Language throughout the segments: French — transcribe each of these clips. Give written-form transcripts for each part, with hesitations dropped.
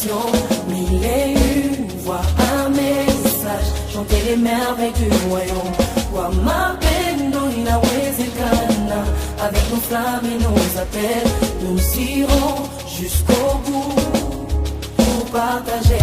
traditions, mille et une voix, un message, chanter les merveilles du royaume. Wamapendo inawezekana, avec nos flammes et nos appels, nous irons jusqu'au bout pour partager.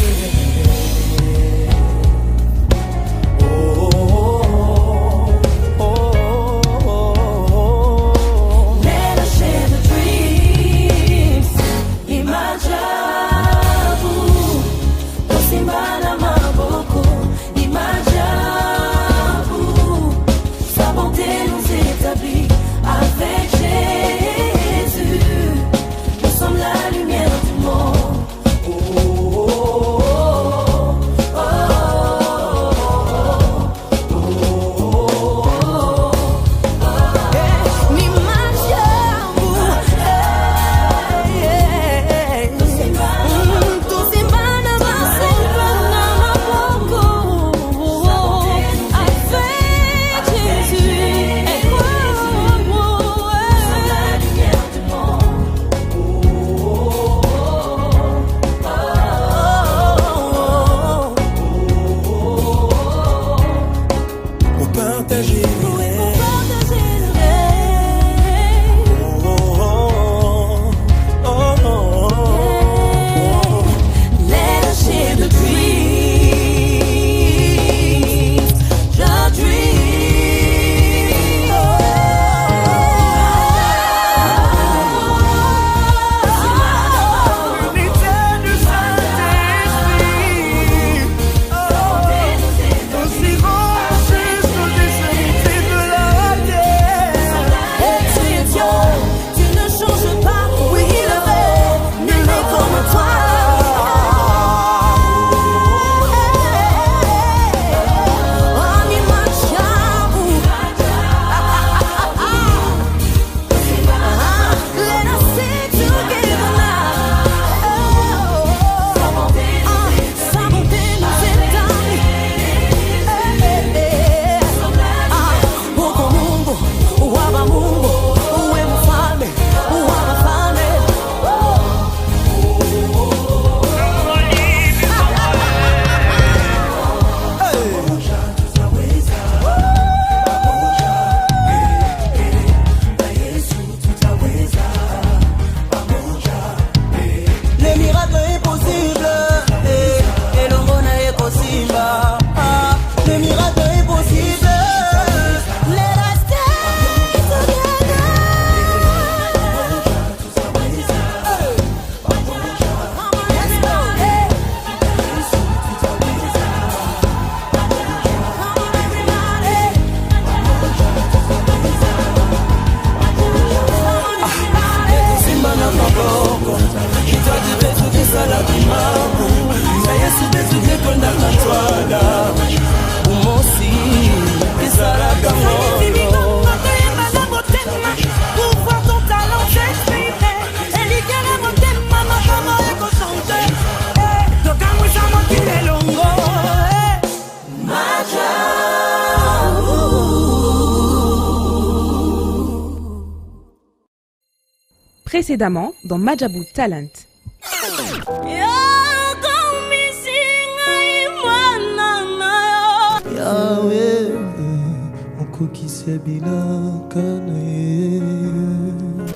Précédemment dans Majabou Talent.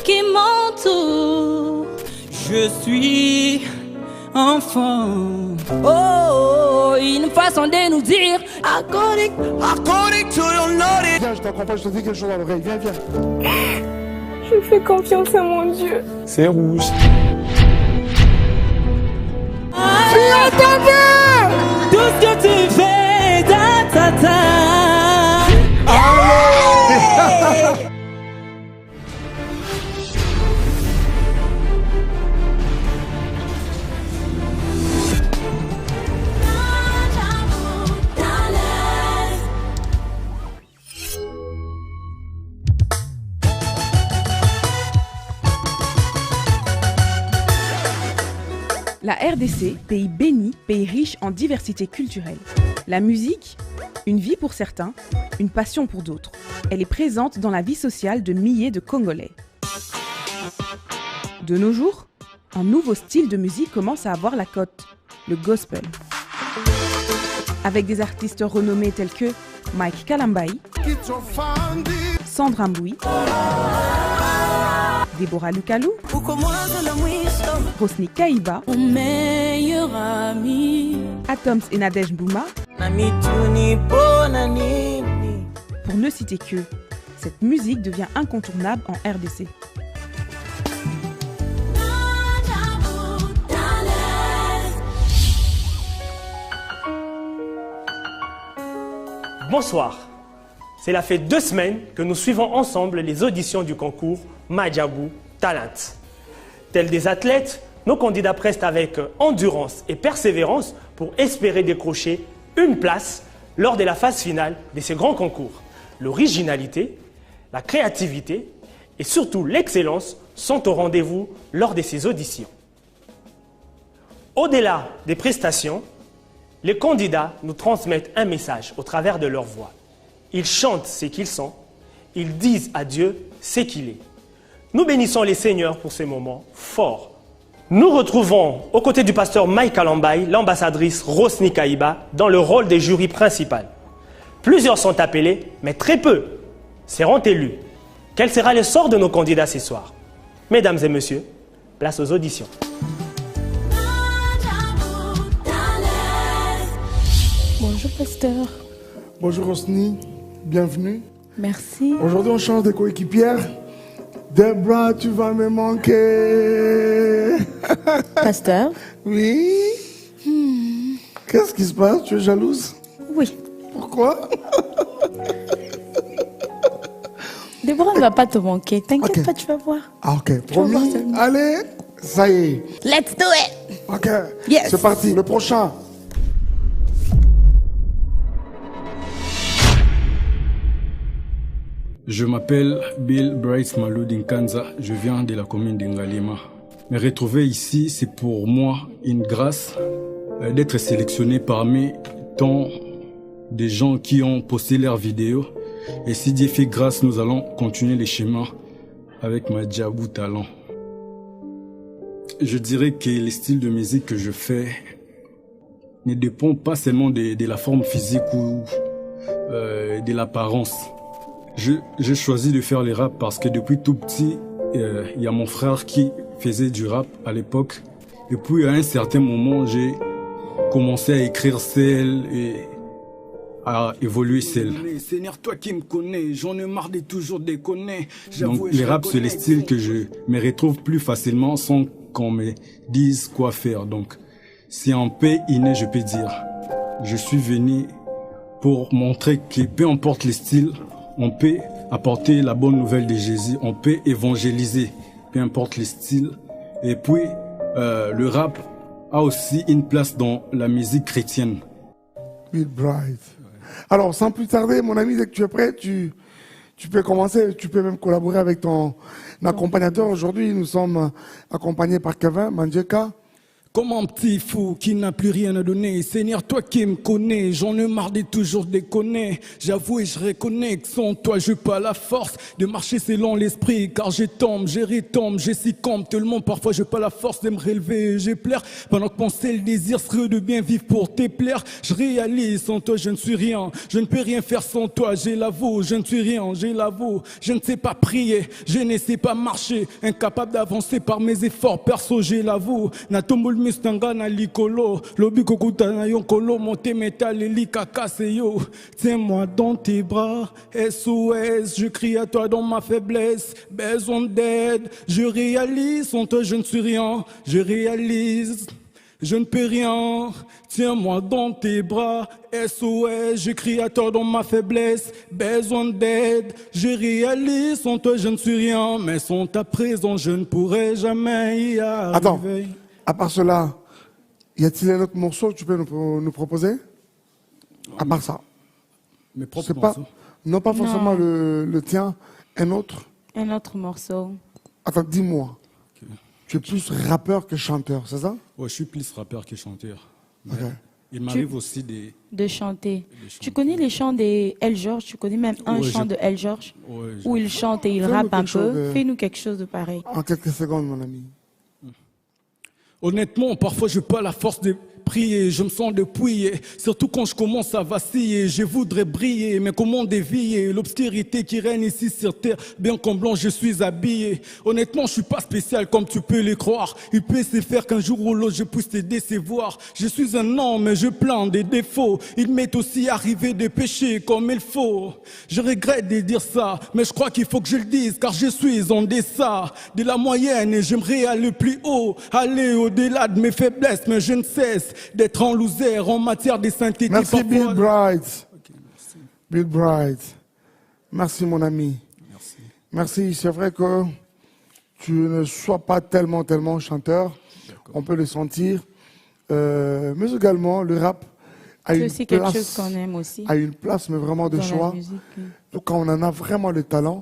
Qui m'entoure, je suis enfant. Oh, une façon de nous dire according to your knowledge. Viens, je t'accompagne, je te dis quelque chose à l'oreille. Viens, viens. Je fais confiance à mon Dieu. C'est rouge. Viens, tout ce que tu fais, ta. Allez. La RDC, pays béni, pays riche en diversité culturelle. La musique, une vie pour certains, une passion pour d'autres. Elle est présente dans la vie sociale de milliers de Congolais. De nos jours, un nouveau style de musique commence à avoir la cote, le gospel. Avec des artistes renommés tels que Mike Kalambai, Sandra Mboui, Deborah Lukalou, Rosny Kaiba, Atoms et Nadej Bouma, pour ne citer que, cette musique devient incontournable en RDC. Bonsoir. Cela fait 2 semaines que nous suivons ensemble les auditions du concours Madjabou Talent. Tels des athlètes, nos candidats prestent avec endurance et persévérance pour espérer décrocher une place lors de la phase finale de ces grands concours. L'originalité, la créativité et surtout l'excellence sont au rendez-vous lors de ces auditions. Au-delà des prestations, les candidats nous transmettent un message au travers de leur voix. Ils chantent ce qu'ils sont, ils disent à Dieu ce qu'il est. Nous bénissons les seigneurs pour ces moments forts. Nous retrouvons aux côtés du pasteur Mike Kalambai l'ambassadrice Rosny Kaiba dans le rôle des jurys principal. Plusieurs sont appelés, mais très peu seront élus. Quel sera le sort de nos candidats ce soir? Mesdames et messieurs, place aux auditions. Bonjour pasteur. Bonjour Rosny, bienvenue. Merci. Aujourd'hui on change de coéquipière. Debra, tu vas me manquer. Pasteur? Oui. Qu'est-ce qui se passe? Tu es jalouse? Oui. Pourquoi? Déborah ne va pas te manquer. T'inquiète Ok. pas, tu vas voir. Ah ok, vas voir promis. seulement. Allez, ça y est. Let's do it! Ok, Yes. c'est parti. Le prochain. Je m'appelle Bill Bryce Malou Dinkanza, je viens de la commune d'Ingalima. Me retrouver ici, c'est pour moi une grâce d'être sélectionné parmi tant de gens qui ont posté leurs vidéos. Et si Dieu fait grâce, nous allons continuer les chemins avec Madjabou Talent. Je dirais que le style de musique que je fais ne dépend pas seulement de la forme physique ou de l'apparence. J'ai choisi de faire le rap parce que depuis tout petit, il y a mon frère qui faisait du rap à l'époque. Et puis à un certain moment, j'ai commencé à écrire seul et à évoluer seul. Seigneur, toi qui me connais, j'en ai marre de toujours déconner. Donc le rap, c'est le style que je me retrouve plus facilement sans qu'on me dise quoi faire. Donc c'est en paix inné, je peux dire. Je suis venu pour montrer que peu importe le style, on peut apporter la bonne nouvelle de Jésus, on peut évangéliser, peu importe le style. Et puis, le rap a aussi une place dans la musique chrétienne. Bill Bright. Alors, sans plus tarder, mon ami, dès que tu es prêt, tu peux commencer, tu peux même collaborer avec ton accompagnateur. Aujourd'hui, nous sommes accompagnés par Kevin Mandjeka. Comme un petit fou qui n'a plus rien à donner. Seigneur, toi qui me connais, j'en ai marre de toujours déconner. J'avoue et je reconnais que sans toi, je n'ai pas la force de marcher selon l'esprit. Car je tombe, je retombe, je succombe tellement parfois je n'ai pas la force de me relever. Je pleure pendant que mon seul désir serait de bien vivre pour te plaire. Je réalise, sans toi, je ne suis rien. Je ne peux rien faire sans toi, j'ai l'avoue. Je ne suis rien, j'ai l'avoue. Je ne sais pas prier, je ne sais pas marcher. Incapable d'avancer par mes efforts, perso, j'ai l'avoue. Mistanga na likolo, lobi kokuta na yonkolo, monte metal et likakaseyo. Tiens-moi dans tes bras, SOS, je crie à toi dans ma faiblesse, besoin d'aide. Je réalise, sans toi je ne suis rien, je réalise, je ne peux rien. Tiens-moi dans tes bras, SOS, je crie à toi dans ma faiblesse, besoin d'aide. Je réalise, sans toi je ne suis rien, mais sans ta présence je ne pourrai jamais y arriver. Attends. À part cela, y a-t-il un autre morceau que tu peux nous proposer? À part ça. Mes propres C'est pas, morceaux. non, pas forcément le tien, un autre. Un autre morceau. Attends, dis-moi. Okay. Tu es plus rappeur que chanteur, c'est ça? Ouais, je suis plus rappeur que chanteur. Ok. Il m'arrive aussi de chanter. Tu connais les chants des L. George? Tu connais même un chant de L. George? Où il chante et il rappe un peu. Fais-nous quelque chose de pareil. En quelques secondes, mon ami. Honnêtement, parfois je pas la force de prier, je me sens dépouillé, surtout quand je commence à vaciller, je voudrais briller, mais comment dévier l'obscurité qui règne ici sur terre, bien qu'en blanc je suis habillé. Honnêtement, je suis pas spécial comme tu peux le croire, il peut se faire qu'un jour ou l'autre je puisse te décevoir. Je suis un homme mais je plains des défauts, il m'est aussi arrivé de pécher comme il faut. Je regrette de dire ça, mais je crois qu'il faut que je le dise, car je suis en deçà de la moyenne et j'aimerais aller plus haut, aller au-delà de mes faiblesses, mais je ne cesse d'être en loser en matière de synthétique. Merci Bill Bright. Okay, merci. Bill Bright. Merci mon ami. Merci. Merci. C'est vrai que tu ne sois pas tellement chanteur. On peut le sentir. Mais également, le rap a une aussi quelque place, chose qu'on aime aussi. a une place, mais vraiment de dans choix. la musique, oui. Donc quand on en a vraiment le talent,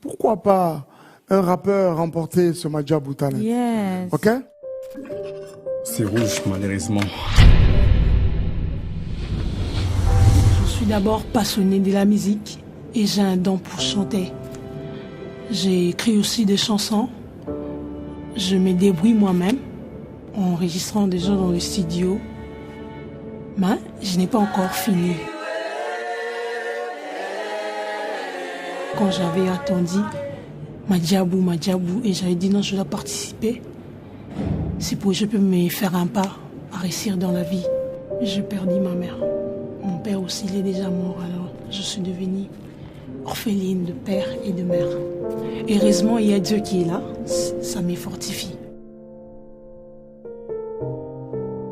pourquoi pas un rappeur remporter ce Madjabou Talent? Yes. Ok? C'est rouge, malheureusement. Je suis d'abord passionnée de la musique et j'ai un don pour chanter. J'ai écrit aussi des chansons. Je me débrouille moi-même en enregistrant des gens dans le studio. Mais je n'ai pas encore fini. Quand j'avais attendu Madjabou, et j'avais dit non, je dois participer. C'est pour que je peux me faire un pas à réussir dans la vie. J'ai perdu ma mère. Mon père aussi, il est déjà mort, alors je suis devenue orpheline de père et de mère. Heureusement, il y a Dieu qui est là, ça me fortifie.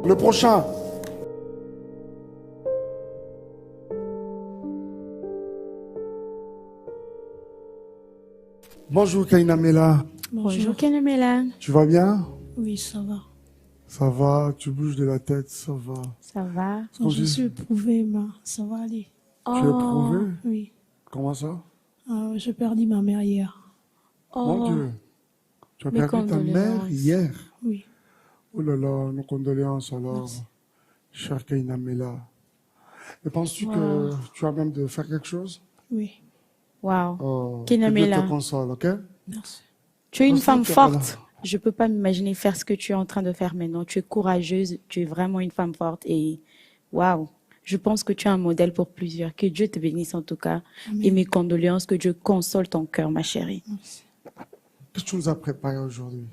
Le prochain. Bonjour Kaina Mela. Bonjour Kenemela. Tu vas bien? Oui, ça va. Ça va, tu bouges de la tête, ça va. Ça va? Quand je suis éprouvée, mais ça va aller. Tu es éprouvé? Oui. Comment ça? J'ai perdu ma mère hier. Mon Dieu. Tu as Mes perdu ta mère condoléances. hier? Oui. Oh là là, nos condoléances alors, Merci. chère Kaina Mela. Et penses-tu que tu as même de faire quelque chose? Oui. Wow. Oh, Kaina que Dieu Mela. te console, ok? Merci. Tu es une Merci, femme Kaina. forte. Je peux pas m'imaginer faire ce que tu es en train de faire maintenant. Tu es courageuse, tu es vraiment une femme forte et waouh. Je pense que tu es un modèle pour plusieurs. Que Dieu te bénisse en tout cas. Amen. Et mes condoléances, que Dieu console ton cœur, ma chérie. Merci. Qu'est-ce que tu nous as préparé aujourd'hui?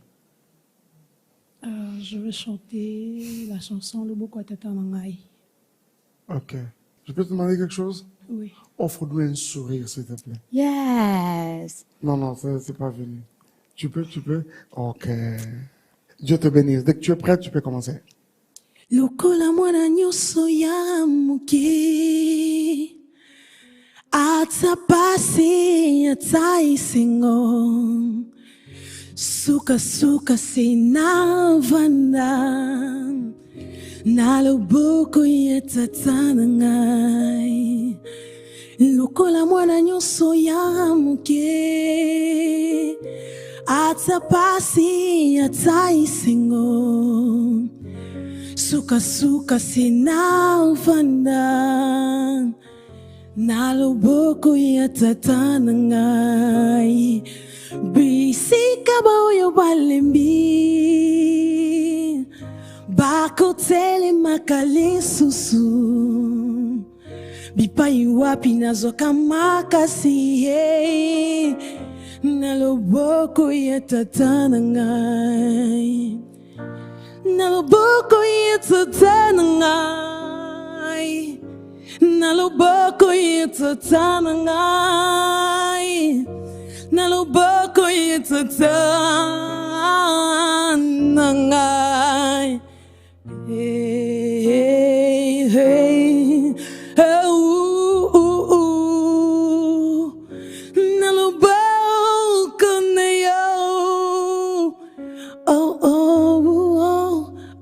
Je vais chanter la chanson Le Bokwatata Nangai. Ok. Je peux te demander quelque chose? Oui. Offre-nous un sourire, s'il te plaît. Yes. Non, c'est pas venu. Tu peux? Ok. Dieu te bénisse. Dès que tu es prête, tu peux commencer. Lokola mwana nyonso ya moke ata pasi ata isengo suka sinavanda na loboko ya tata na ngai lokola mwana nyonso ya moke ata pasi ata isengo suka sinavanda na loboko ya tata na ngai bisika baoyo balembi bakotelemaka lisusu bipai wapi nazoka makasi ye na loboko ya tata na ngai na loboko ya tata na ngai na loboko ya tata na ngai na loboko ya tata na ngai hey, hey, na loboko na yo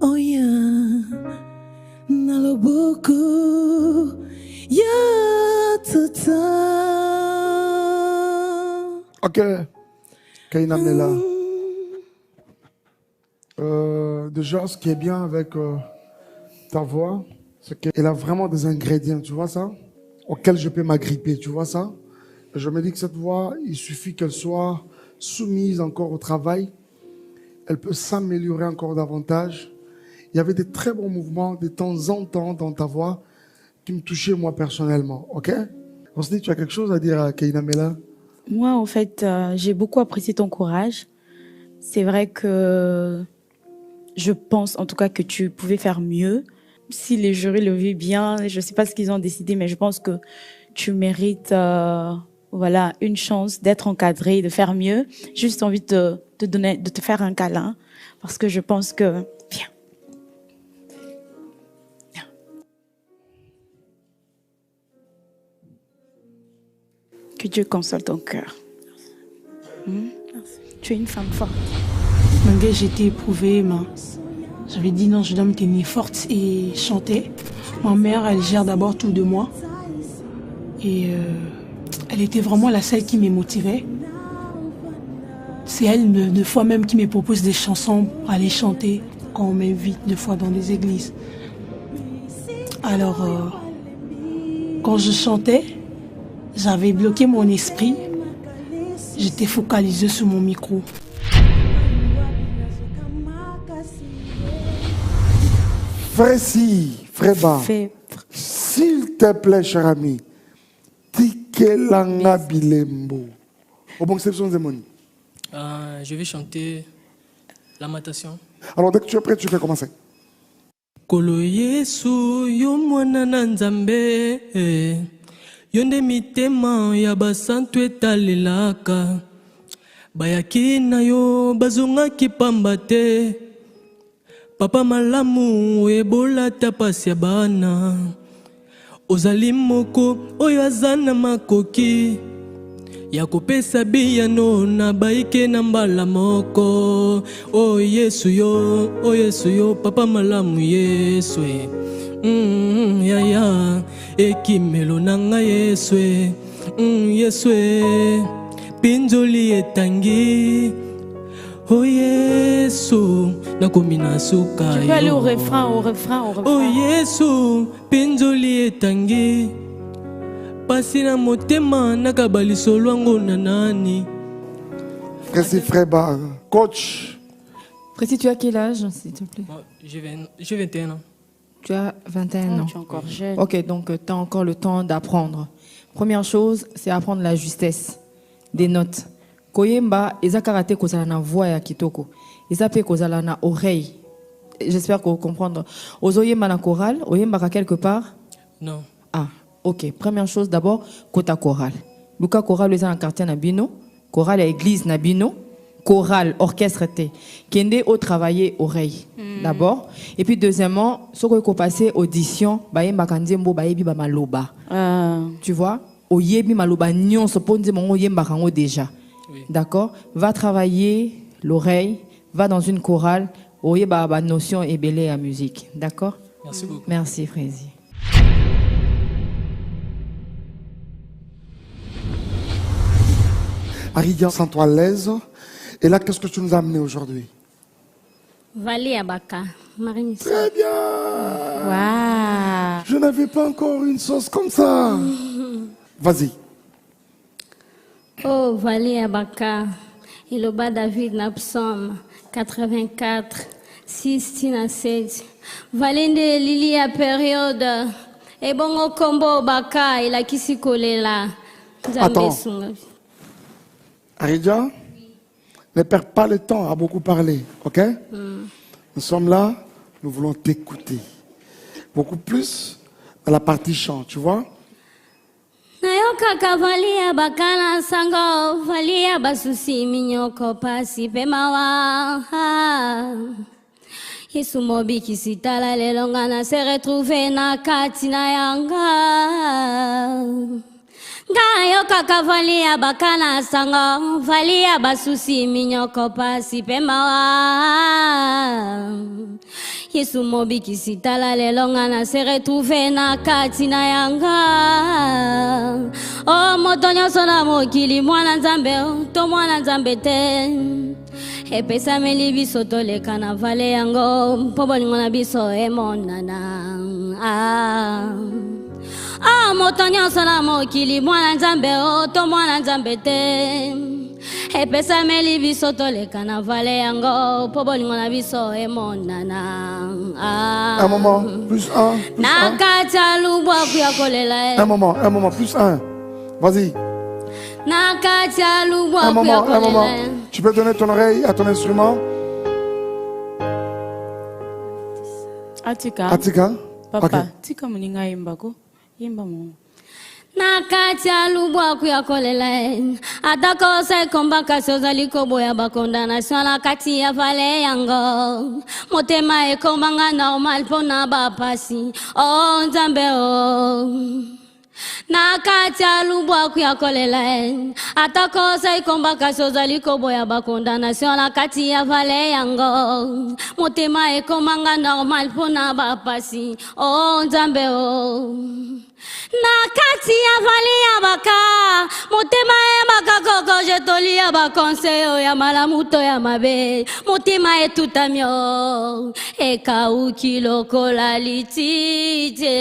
oh yeah na loboko ya tata. Ok. Kaina Mela. Déjà, ce qui est bien avec ta voix, c'est qu'elle a vraiment des ingrédients, tu vois ça, auxquels je peux m'agripper, tu vois ça. Et je me dis que cette voix, il suffit qu'elle soit soumise encore au travail elle peut s'améliorer encore davantage. Il y avait des très bons mouvements de temps en temps dans ta voix qui me touchaient moi personnellement. Ok? On se dit, tu as quelque chose à dire à Keina Mela? Moi, en fait, j'ai beaucoup apprécié ton courage. C'est vrai que je pense, en tout cas, que tu pouvais faire mieux. Si les jurys le vivent bien, je ne sais pas ce qu'ils ont décidé, mais je pense que tu mérites voilà, une chance d'être encadré, de faire mieux. J'ai juste envie de te faire un câlin, parce que je pense que... Viens. Viens. Que Dieu console ton cœur. Tu es une femme forte. Malgré que j'étais éprouvée, j'avais dit non, je dois me tenir forte et chanter. Ma mère, elle gère d'abord tout de moi. Et elle était vraiment la seule qui me motivait. C'est elle, deux fois même, qui me propose des chansons pour aller chanter quand on m'invite, deux fois dans des églises. Alors, quand je chantais, j'avais bloqué mon esprit. J'étais focalisée sur mon micro. Freba, s'il te plaît, cher ami, Tikelanga Bilembo. Au bon exception des moni. Je vais chanter Lamentation. Alors, dès que tu es prêt, tu peux commencer. Kolo Yesu yo mwana na Nzambe yonde mitema ya basantu etalelaka bayaki na yo bazongaki pamba te papa malamu ebola ta pasi ya bana ozali moko oyo aza na makoki ya kopesa biyano na baike na mbala moko o Yesu yo papa malamu Yesu ya ekimelo na ngai Yesu Yesu pinzoli etangi oh Yesu nakomi na suka Tu peux aller au refrain. oh Yesu pinzoli etangi pasi na motema nakabali solwango na nani. Précis Freba, coach. Précis, tu as quel âge, s'il te plaît? J'ai 21 ans. Tu as 21 ans. Tu es encore jeune. Ok, donc tu as encore le temps d'apprendre. Première chose, c'est apprendre la justesse des notes. Koyemba, eza karate kozala na voix ya kitoko. Eza pe kozala na oreille. J'espère que vous comprenez. Ozoyemba na chorale, oyemba quelque part? Non. Ah, ok. Première chose, d'abord, kota chorale. Luka chorale, eza na quartier na bino. Chorale à église na bino. Chorale, orchestre te. Kende au travailler oreille. D'abord. Et puis deuxièmement, ce qu'on peut passer audition, bayemba kanzembo bayebi ba maloba. Tu vois? Oyebi maloba nyon se ponze mon oyemba kango déjà. Oui. D'accord? Va travailler l'oreille, va dans une chorale, oyeba ba notion et belé à musique. D'accord? Merci beaucoup. Merci Frézy. Aridia, sens-toi à l'aise. Et là, qu'est-ce que tu nous as amené aujourd'hui? Vali Abaka, Marie. Très bien. Waouh. Je n'avais pas encore une sauce comme ça. Vas-y. Oh, Vali Abaka, Iloba David Napsom, 84, 6 à 7. Valinde Lili à période. Et bon, combo Baka, il a qui s'y collé là. Attends. Aridia, ne perds pas le temps à beaucoup parler, ok? Nous sommes là, nous voulons t'écouter. Beaucoup plus à la partie chant, tu vois? Nayoka kavalia bakala sango valia basusi minyoko pasi pemawa Yesu mobi kisitala lelonga na se retrouver na katina yanga Nayoka kavalia bakala sango valia basusi minyoko pasi pemawa Yesu mobi kisitala lelonga na se retrouver na katina yanga Oh motonyo sona mokili mwana nzambe to mwana nzambe te Epesa meli biso toleka na vale yango mpo bolingo na biso emonana motonyo sona mokili mwana nzambe to mwana nzambe te epesa meli biso toleka na vale yango po bolingo na biso emonana. Un moment, plus un. Na kati ya lubwaku ya kolela. Un moment, plus un. Vas-y. Na kati ya lubwaku ya kolela. Un moment. Tu peux donner ton oreille à ton instrument? Atika. Papa, Okay. tika muninga imbako. Imba mo. Na kati ya lubwaku ya kolela. Atakosa ikombaka sozali koboya bakondamnation na kati ya vale yango. Motema ekombanga normal pona bapasi. Oh Nzambe oh. Na kati ya lubwaku ya kolela. Atakosa ikombaka sozali koboya bakondamnation na kati ya vale yango. Motema ekombanga normal pona bapasi. Oh Nzambe oh. Na kati ya vale ya baka. Motema ebaka koko jetoli ya bakonseyo ya malamuto ya mabe. Motema etutamyo ekauki lokola litite.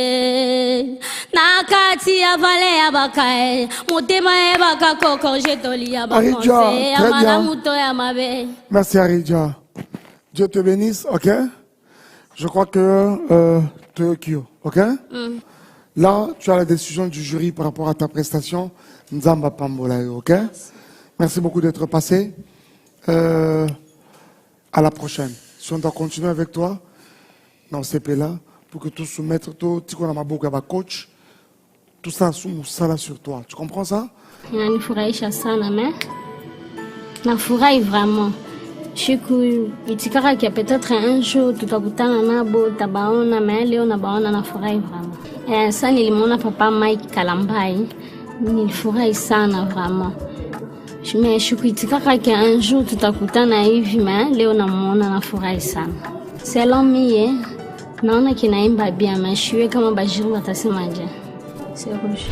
Na kati ya vale ya baka. Motema ebaka koko jetoli ya bakonseyo ya malamuto ya mabe. Merci Aridja. Dieu te bénisse, ok? Je crois que tu es Kyo, ok? Là, tu as la décision du jury par rapport à ta prestation. Nzamba Pambolae, ok? Merci beaucoup d'être passé. À la prochaine. Si on doit continuer avec toi, dans CP là, pour que tout soumettre, tout, tu connais ma boucle avec coach, tout ça sous ça là sur toi. Tu comprends ça? Inanifurahisha sana mais nafurahi vraiment. Shiku itikaka kia peut-être un jour tutakutana nabo tabaona mais leo nabaona nafurahi vraiment. Sasa nilimwona papa Mike Kalambai, nilifurahi sana vraiment. Mais shukuitikaka kia un jour tutakutana hivi mais leo namuona nafurahi sana. Selon mie naona kinaimba bien mais shiwe kama bajiri watasemaje. C'est rouge.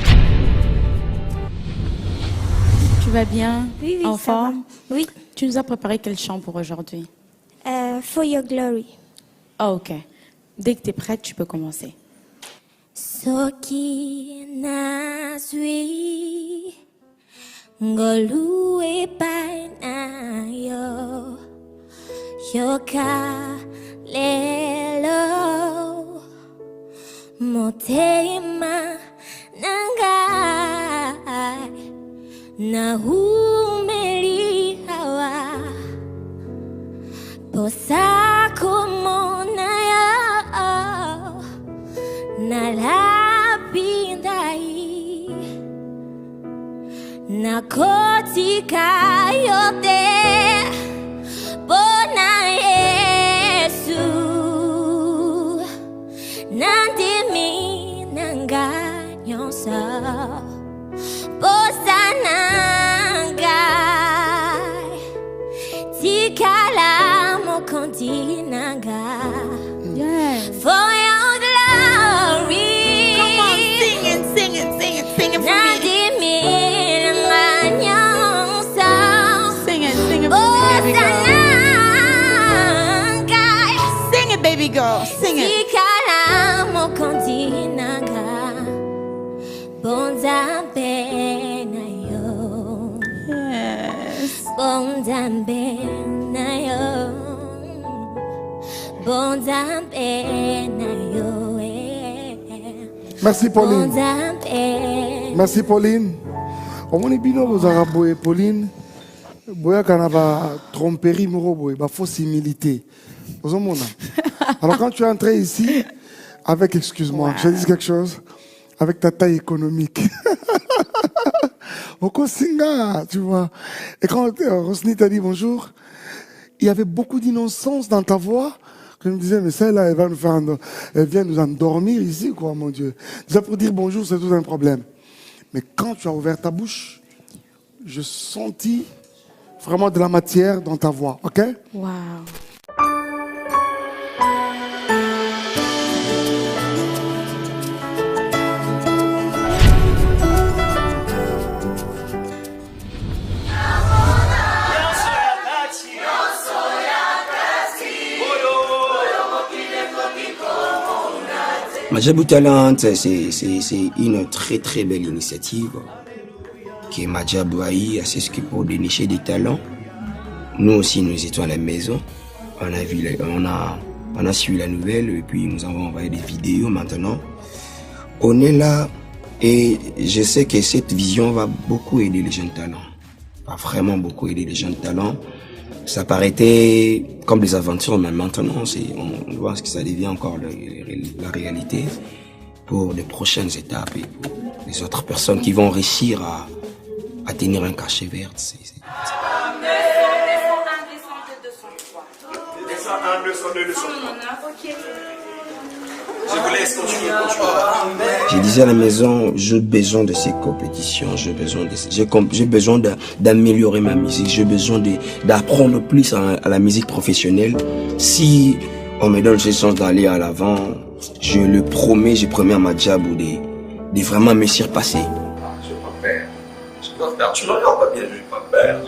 Tu vas bien? Oui, en ça forme? va. Oui. Tu nous as préparé quel chant pour aujourd'hui? For Your Glory. Oh, ok. Dès que tu es prête, tu peux commencer. Soki nazwi ngolue paina yo yoka lelo motema nangai na humeli hawa posako mona ya na lapindai na kotika yote bona Yesu nandimi nanganyonsa posanangai tikala mokontinanga. Yes. For your glory. Come on, sing it for me. Sing it for me, baby girl. Sing it, baby girl. Sing it. Yes. Merci Pauline. Merci Pauline. On est bino aux arabes et Pauline. Boya kanaba tromperie moro boy, ba fausse humilité. Alors quand tu es entré ici avec, excuse-moi, je dis quelque chose, avec ta taille économique. Au Kosinga, tu vois. Et quand Rosny t'a dit bonjour, il y avait beaucoup d'innocence dans ta voix. Je me disais, mais celle-là, elle vient nous endormir ici, quoi, mon Dieu. Déjà pour dire bonjour, c'est tout un problème. Mais quand tu as ouvert ta bouche, je sentis vraiment de la matière dans ta voix, ok? Wow. Majabou Talent, c'est une très très belle initiative. qui est Madjabou Aïe, c'est ce qui pour dénicher des talents. Nous aussi, nous étions à la maison. On a suivi la nouvelle et puis nous avons envoyé des vidéos maintenant. On est là et je sais que cette vision va beaucoup aider les jeunes talents. Va vraiment beaucoup aider les jeunes talents. Ça paraissait comme des aventures, mais maintenant, on voit que ça devient encore la réalité pour les prochaines étapes et pour les autres personnes qui vont réussir à tenir un cachet vert. Je disais à la maison, j'ai besoin de ces compétitions, j'ai besoin d'améliorer ma musique, j'ai besoin d'apprendre plus à la musique professionnelle. Si on me donne cette chance d'aller à l'avant, je le promets, je promets à Madjabou de vraiment me surpasser. Je vais pas faire. Tu ne regardes pas bien, je vais pas faire.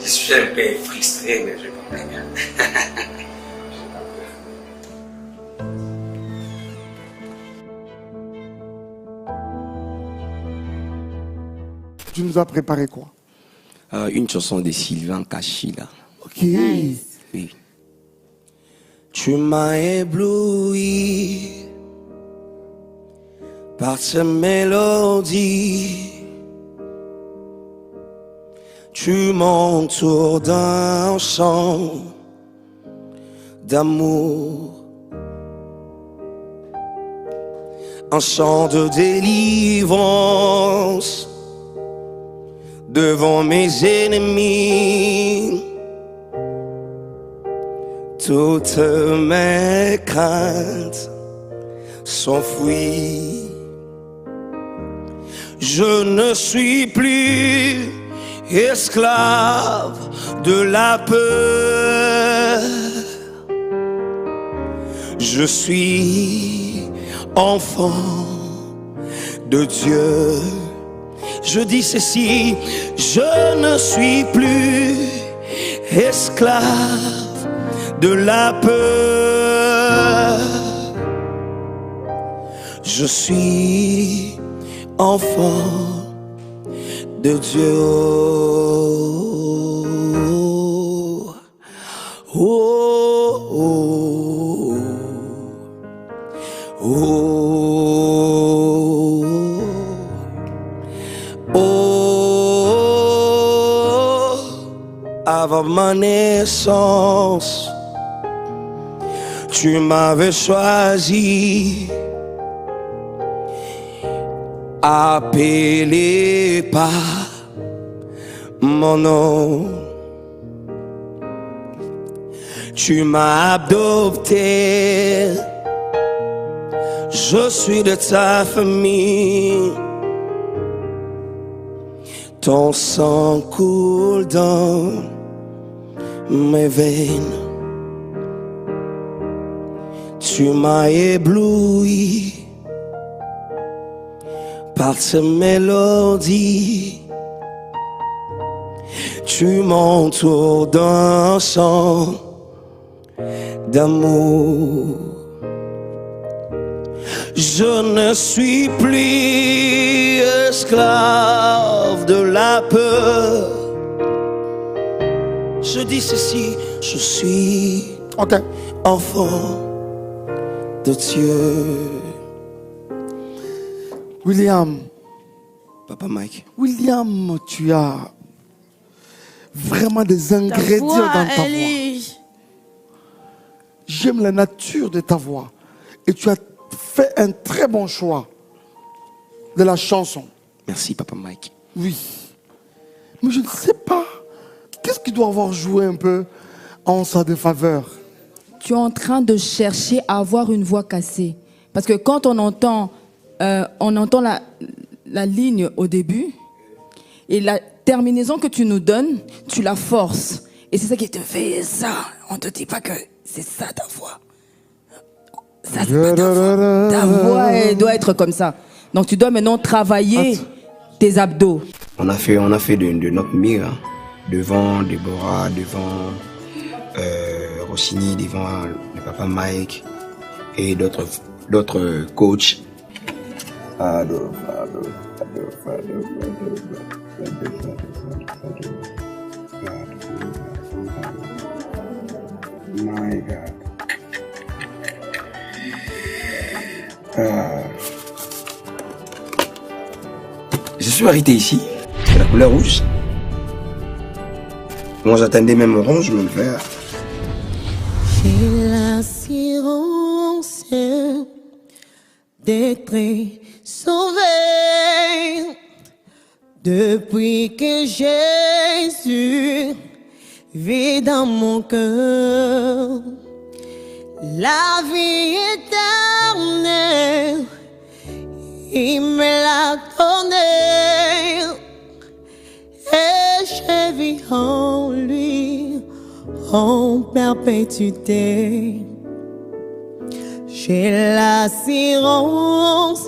Je suis un peu frustré, mais je vais pas faire. Tu nous as préparé quoi? Une chanson de Sylvain Kachila. Ok. Nice. Oui. Tu m'as ébloui par ta mélodie. Tu m'entoures d'un chant d'amour, un chant de délivrance devant mes ennemis. Toutes mes craintes s'enfuient. Je ne suis plus esclave de la peur. Je suis enfant de Dieu. Je dis ceci, je ne suis plus esclave de la peur. Je suis enfant de Dieu. Oh, oh, oh, oh. Avant ma naissance, tu m'avais choisi, appelé par mon nom. Tu m'as adopté, je suis de ta famille. Ton sang coule dans mes veines. Tu m'as ébloui par ta mélodie. Tu m'entoures d'un chant d'amour. Je ne suis plus esclave de la peur. Je dis ceci, je suis enfant de Dieu. William. Papa Mike. William, tu as vraiment des ingrédients dans ta voix. J'aime la nature de ta voix. Et tu as fait un très bon choix de la chanson. Merci, Papa Mike. Oui. Mais je ne sais pas. Qu'est-ce qui doit avoir joué un peu en sa défaveur? Tu es en train de chercher à avoir une voix cassée. Parce que quand on entend la ligne au début, et la terminaison que tu nous donnes, tu la forces. Et c'est ça qui te fait ça. On ne te dit pas que c'est ça ta voix. Ça, c'est pas ta voix. Ta voix, elle doit être comme ça. Donc tu dois maintenant travailler tes abdos. On a fait de notre mieux, hein, devant Déborah, devant Rossini, devant le Papa Mike et d'autres coachs. My God. Je suis arrêté ici. C'est la couleur rouge. Moi j'attendais même orange, même vert. J'ai l'assurance d'être sauvé depuis que Jésus vit dans mon cœur. La vie éternelle, il me l'a donnée et je vis en lui en perpétuité. J'ai l'assurance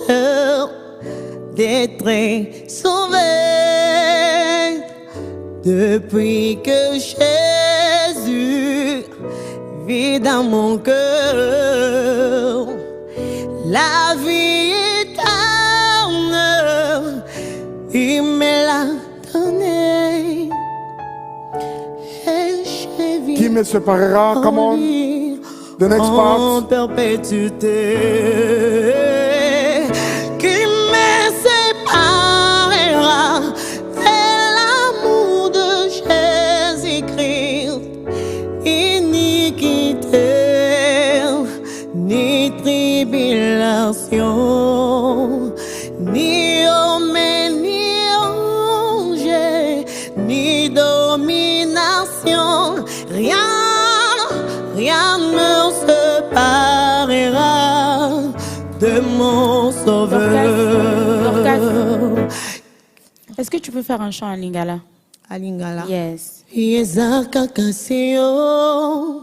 d'être sauvé depuis que Jésus vit dans mon cœur. La vie éternelle, il me l'a donnée. Qui me séparera? Come on. The next part. En perpétuité. Qui me séparera de l'amour de Jésus-Christ? Iniquité, ni tribulation, ni homme, ni ange, ni domination. Rien ne séparera de mon sauveur. Est-ce que tu peux faire un chant à Lingala? À Lingala? Yes. Yezaka kasio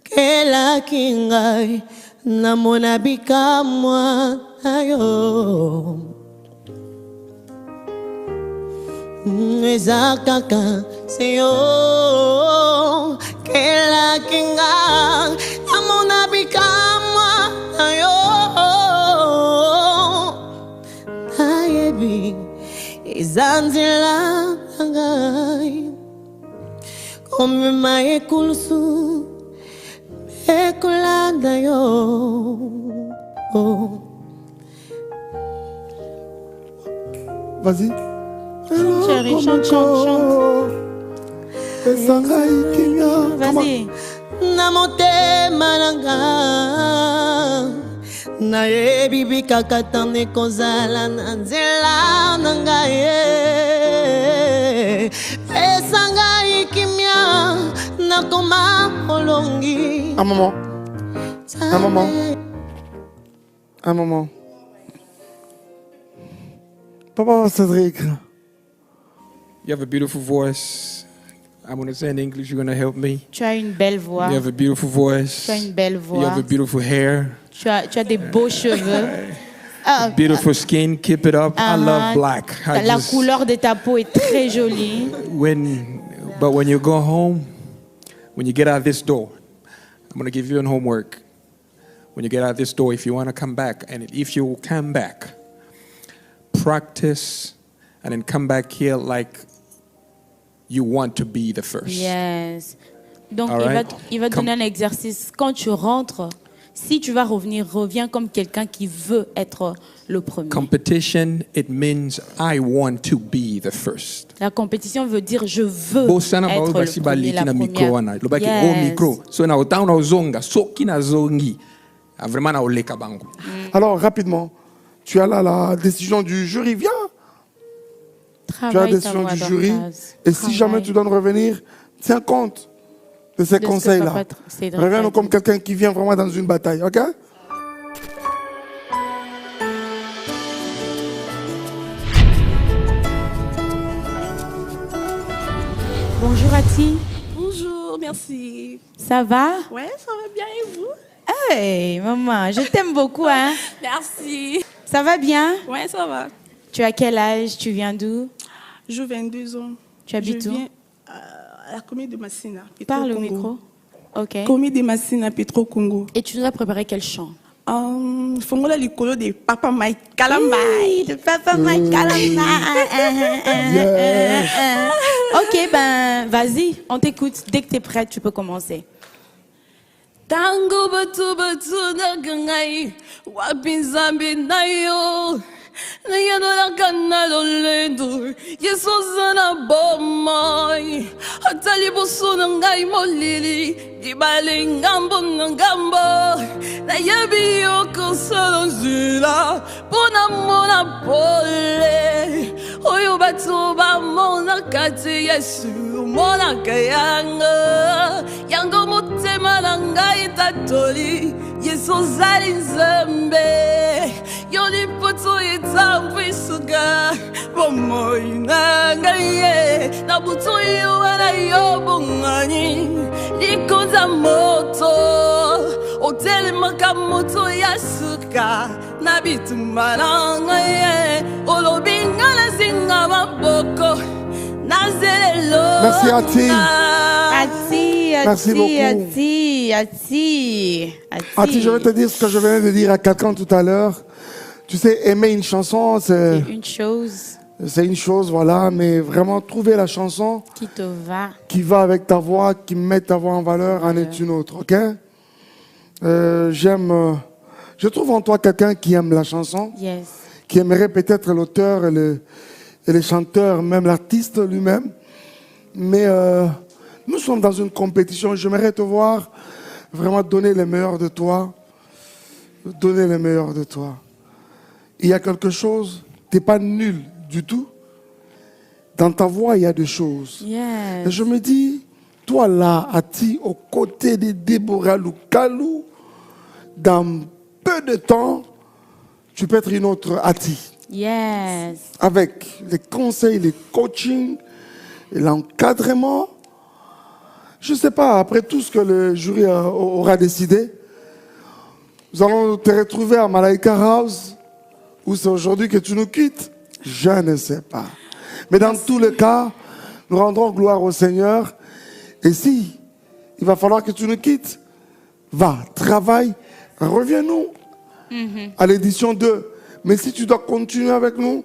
kela kingai namona bikamwa ayo. Yezaka kasio kela kingai namona bikamwa ayo. Tayebi izanzila ngai. Comme ma écoulsu, écoulada yo. Vas-y. Chérie, chante. Vas-y. Namote mananga, na ebibi kakatane kozala nanzela nangaye. Esanga ikimia nakoma olongi. Un moment. Papa Cédric. You have a beautiful voice. I'm going to say in English, you're going to help me. Tu as une belle voix. You have a beautiful voice. Tu as une belle voix. You have a beautiful hair. Tu as des beaux cheveux. Beautiful skin, keep it up. I love black. La couleur de ta peau est très jolie. But when you go home, when you get out this door, I'm going to give you an homework. When you get out this door, if you want to come back, and if you come back, practice and then come back here like you want to be the first. Yes. Donc, All il va donner un exercice. Quand tu rentres, si tu vas revenir, reviens comme quelqu'un qui veut être le premier. Competition, it means I want to be the first. La compétition veut dire je veux être le premier, la première. Yes. Alors, rapidement, tu as là la décision du jury. Viens. Tu as la décision du jury. Et si jamais tu dois revenir, tiens compte de ces conseils-là. Reviens-nous comme quelqu'un qui vient vraiment dans une bataille, ok? Bonjour Ati. Bonjour, merci. Ça va? Ouais, ça va bien et vous? Hey, maman, je t'aime beaucoup, hein? Merci. Ça va bien? Ouais, ça va. Tu as quel âge? Tu viens d'où? Je 22 ans. Tu habites où? Je viens à la commune de Massina, Petro Parle au Congo. micro. Ok. Commune de Massina, Petro Congo. Et tu nous as préparé quel chant? Fongola Likolo de Papa Mike Kalambai. De Papa Mike Kalambai. Ok, ben vas-y, on t'écoute. Dès que tu es prête, tu peux commencer. Tango batu na gangai wapinzambi nayo na yano na kanalo lendo yeso sana bomai atali boso na ngai molili di bale ngambo na ngambo na yabi yoko solo zila bona mona pole oyo batu ba mona kati yesu mona kayanga yango motema na ngai tatoli yeso zali nzambe yoli poto yetambwisuka bomoi na ngai na butu yo wana yo bongani likoza moto otelemaka moto ya suka na bituma na ngai olobi nga nazinga maboko nazelelo. Merci Ati. Merci beaucoup. Ati, je vais te dire ce que je venais de dire à quelqu'un tout à l'heure. Tu sais, aimer une chanson, c'est une chose. C'est une chose, voilà, mais vraiment trouver la chanson qui te va, qui va avec ta voix, qui met ta voix en valeur, en est une autre, ok? Je trouve en toi quelqu'un qui aime la chanson, yes, qui aimerait peut-être l'auteur et le chanteur, même l'artiste lui-même. Mais nous sommes dans une compétition. J'aimerais te voir vraiment donner le meilleur de toi. Donner le meilleur de toi. Il y a quelque chose, tu n'es pas nul du tout. Dans ta voix, il y a des choses. yes. Et je me dis, toi là, Ati, aux côtés de Deborah Lukalu, dans peu de temps, tu peux être une autre Ati. Yes. Avec les conseils, les coachings, l'encadrement. Je ne sais pas, après tout ce que le jury aura décidé, nous allons te retrouver à Malaika House, où c'est aujourd'hui que tu nous quittes. Je ne sais pas. Mais dans tous les cas, nous rendrons gloire au Seigneur. Et si il va falloir que tu nous quittes, va, travaille, reviens-nous à l'édition 2. Mais si tu dois continuer avec nous,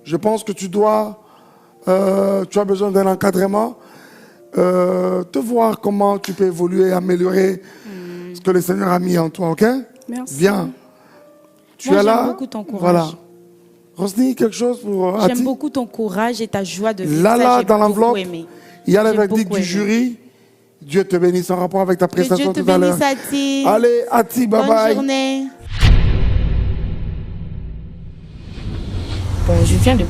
je pense que tu as besoin d'un encadrement, te voir comment tu peux évoluer, améliorer ce que le Seigneur a mis en toi, ok? Merci. Viens. Tu Moi, es là. j'aime beaucoup ton courage. Voilà. Rosny, quelque chose pour Ati? J'aime beaucoup ton courage et ta joie de vivre. Là, j'ai dans beaucoup l'enveloppe, aimé. il y a le J'ai verdict beaucoup du aimé. jury. Dieu te bénisse en rapport avec ta Que prestation Dieu te tout à l'heure. bénisse, Ati. Allez, Ati, bye Bonne bye. journée. Bon, je viens de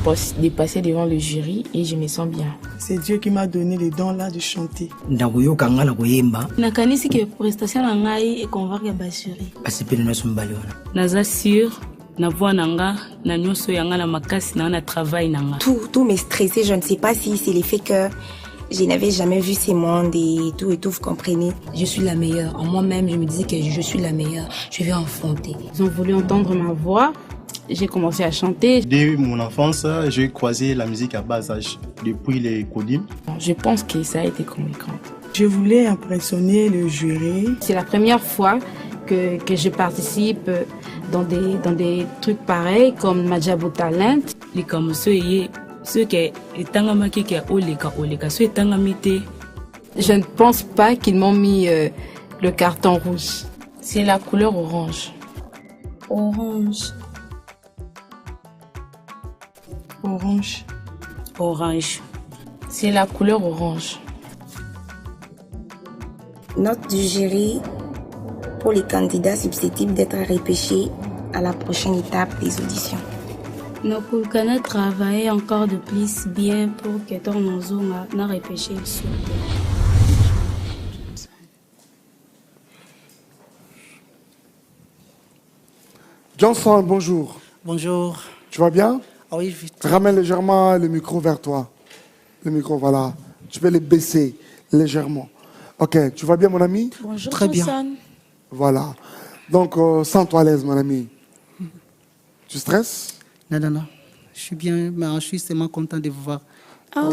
passer devant le jury et je me sens bien. C'est Dieu qui m'a donné le don là de chanter. nakanisi ke prestation na ngai ekonvaincre bajuri naza sûr na voix nanga na nyonso yanga na makasi na travail nanga. Tout m'est stressé. Je ne sais pas si c'est l'effet que je n'avais jamais vu ces mondes et tout, vous comprenez. Je suis la meilleure. En moi-même, je me disais que je suis la meilleure. Je vais affronter. Ils ont voulu entendre ma voix. J'ai commencé à chanter. Dès mon enfance, j'ai croisé la musique à bas âge, depuis les codines. Je pense que ça a été convaincant. Je voulais impressionner le jury. C'est la première fois que je participe dans des trucs pareils comme Madjabou Talent. Les comme ceux qui étangamaki qui a oleka ceux étangamité. Je ne pense pas qu'ils m'ont mis le carton rouge. C'est la couleur orange. Orange. Orange. Orange. C'est la couleur orange. Note du jury pour les candidats susceptibles d'être repêchés à la prochaine étape des auditions. Nous pouvons travailler encore de plus bien pour que ton nozo n'a repêché ici. Johnson, bonjour. Bonjour. Tu vas bien? Ah oui, vite. Ramène légèrement le micro vers toi. Le micro, voilà. Tu peux le baisser légèrement. Ok, tu vas bien, mon ami? Bonjour, Très bien. Johnson. Voilà. Donc, sens-toi à l'aise, mon ami. Tu stresses? Non. Je suis bien, mais je suis seulement content de vous voir. Oh.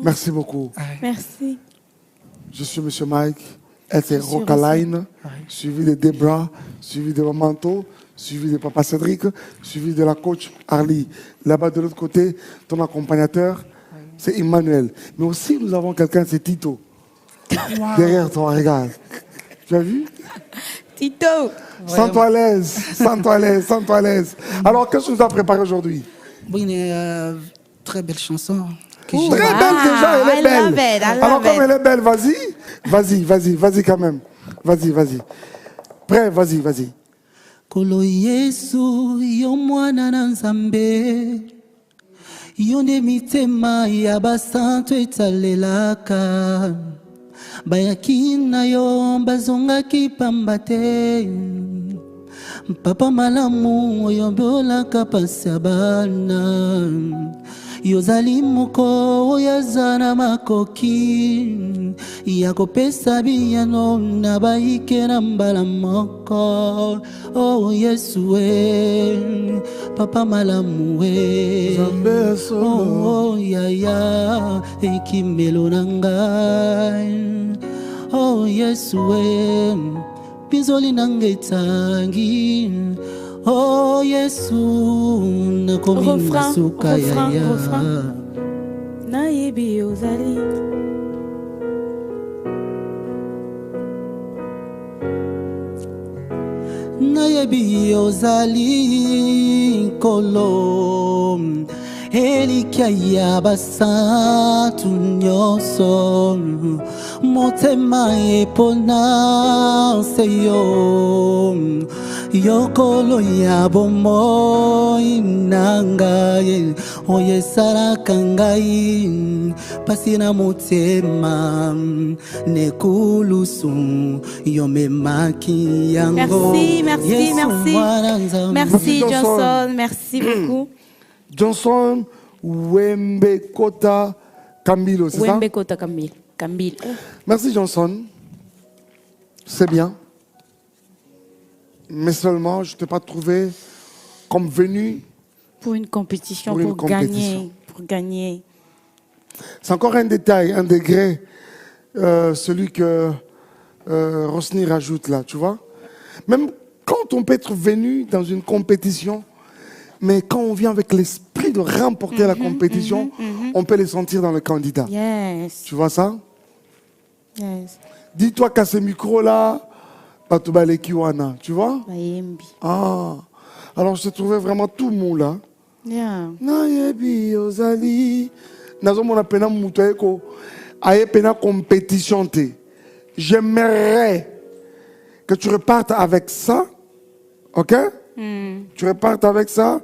Merci beaucoup. Merci. Je suis Monsieur Mike Elle, c'est Rocaline, suivi de Debra, suivi de Manto, suivi de Papa Cédric, suivi de la coach Arlie. Là-bas, de l'autre côté, ton accompagnateur, c'est Emmanuel. Mais aussi, nous avons quelqu'un, c'est Tito. Wow. Derrière toi, regarde. Tu as vu? Tito. Sens-toi à l'aise, sens-toi à l'aise, sens-toi à l'aise. Alors, qu'est-ce que tu nous as préparé aujourd'hui? Bon, une très belle chanson. Très belle déjà, elle est belle. Alors, comme elle est belle, vas-y quand même. Vas-y. Prêt, vas-y. Kolo Yesu, yo mwana na Nzambe. Yo nde mitema ya basantu etalelaka. Bayaki na yo bazongaki pamba te. Papa malamu oyombolaka pasi ya bana. Yozali moko yazana makoki ya kopesa biyano na baike na mbala moko. Oh Yesu we Papa malamu we Zambe solo. Oh yaya ekimelo nangai. Oh Yesu we bizoli nangetangi. Oh Yesu nakomi nasuka yaya. Nayebi ozali. Nayebi ozali kolo. Elikia ya basantu nyoso. Motema epona seyo. Yokolo ya bomoi nangai. Oye saraka ngai. Pasina motema nekulusu yomemaki yango. Merci Johnson, merci beaucoup. Johnson Wembekota Kambilo, c'est ça? Wembekota Kambilo. Merci Johnson. C'est bien. Mais seulement, je ne t'ai pas trouvé comme venu pour une compétition, pour gagner. C'est encore un détail, un degré, celui que Rosny rajoute là, tu vois. Même quand on peut être venu dans une compétition, mais quand on vient avec l'esprit de remporter la compétition, on peut les sentir dans le candidat. Yes. Tu vois ça? Yes. Dis-toi qu'à ce micro-là, tu vois? Ah. Alors je te trouvais vraiment tout mou là. Yeah. Nayebi ozali. Nazomona pena mutoeko. Aye pena compétition te. J'aimerais que tu repartes avec ça. Ok? Tu repartes avec ça.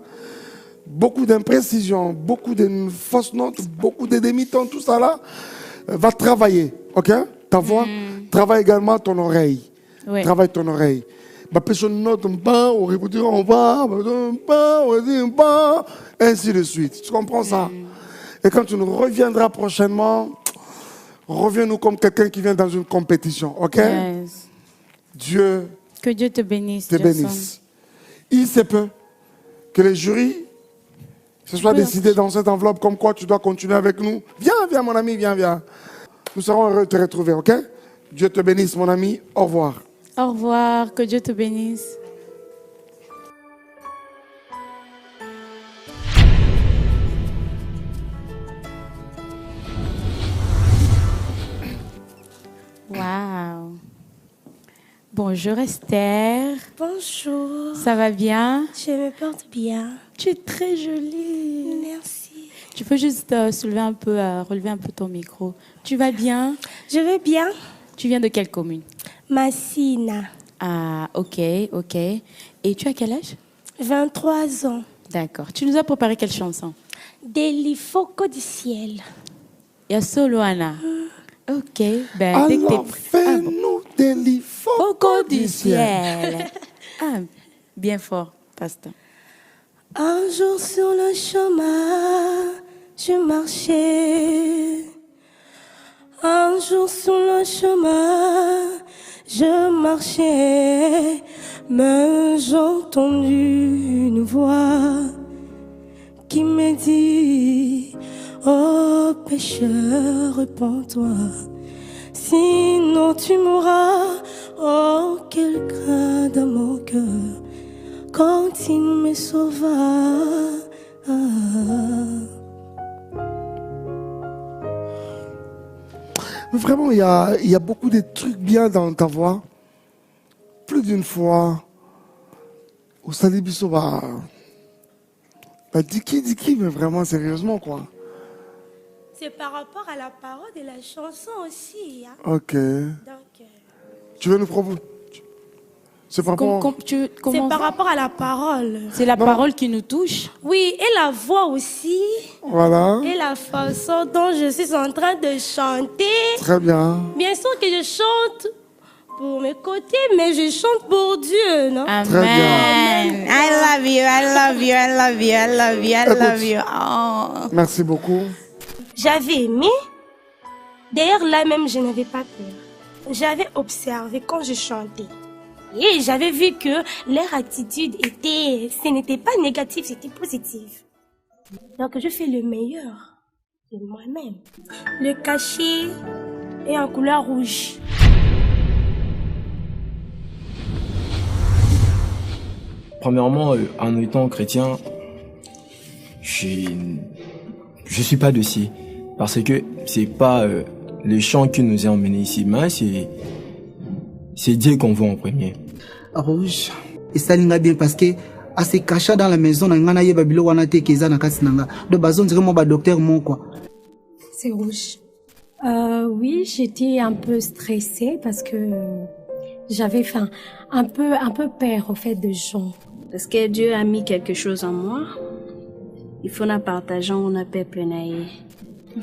Beaucoup d'imprécisions, beaucoup de fausses notes, beaucoup de demi-tons, tout ça là. Va travailler. Ok? Ta voix. Travaille également ton oreille. Oui. Travaille ton oreille. Ma personne note pas, on répétera on va, on dit pas, ainsi de suite. Tu comprends ça? Et quand tu nous reviendras prochainement, reviens-nous comme quelqu'un qui vient dans une compétition, ok? Yes. Dieu. Que Dieu te bénisse. Te bénisse. Il se peut que les jurys se soient décidés dans cette enveloppe comme quoi tu dois continuer avec nous. Viens mon ami, viens. Nous serons heureux de te retrouver, ok? Dieu te bénisse mon ami. Au revoir. Au revoir, que Dieu te bénisse. Wow. Bonjour Esther. Bonjour. Ça va bien? Je me porte bien. Tu es très jolie. Merci. Tu peux juste relever un peu ton micro. Tu vas bien? Je vais bien. Tu viens de quelle commune? Massina. Ah, ok. Et tu as quel âge? 23 ans. D'accord. Tu nous as préparé quelle chanson? Delifoko du ciel. Ya solo Anna. Ok. Ben, alors, fais-nous Delifoko du ciel. Ah, bien fort, pasteur. Un jour sur le chemin, je marchais. Un jour sur le chemin, je marchais, mais j'ai entendu une voix qui me dit: oh pécheur, répands-toi. sinon tu mourras. Oh, quel grain dans mon cœur quand il me sauva. Vraiment, il y a beaucoup de trucs bien dans ta voix. Plus d'une fois, au Salibiso, Diki, mais vraiment sérieusement, quoi. C'est par rapport à la parole de la chanson aussi. Hein? Ok. Tu veux nous proposer? C'est par rapport à la parole. C'est la parole qui nous touche. Oui, et la voix aussi. Voilà. Et la façon dont je suis en train de chanter. Très bien. Bien sûr que je chante pour mes côtés, mais je chante pour Dieu, non? Amen. Très bien. I love you, I love you, I love you, I love you, I love you. Oh. Merci beaucoup. J'avais aimé. D'ailleurs, là même, je n'avais pas peur. J'avais observé quand je chantais. Et j'avais vu que leur attitude ce n'était pas négatif, c'était positif. Donc je fais le meilleur de moi-même. Le cachet est en couleur rouge. Premièrement, en étant chrétien, je suis pas dossier. Parce que c'est pas le chant qui nous a emmenés ici, mais c'est Dieu qu'on voit en premier. Rouge. Et ça l'inga bien parce que à se cacher dans la maison, n'angana ye babilo wana te keza na kasi nanga. De bazon dirait mon docteur mon quoi. C'est rouge. Oui, j'étais un peu stressée parce que j'avais faim, un peu peur au fait de Jean. Parce que Dieu a mis quelque chose en moi. Il faut na partager on a peuple nae.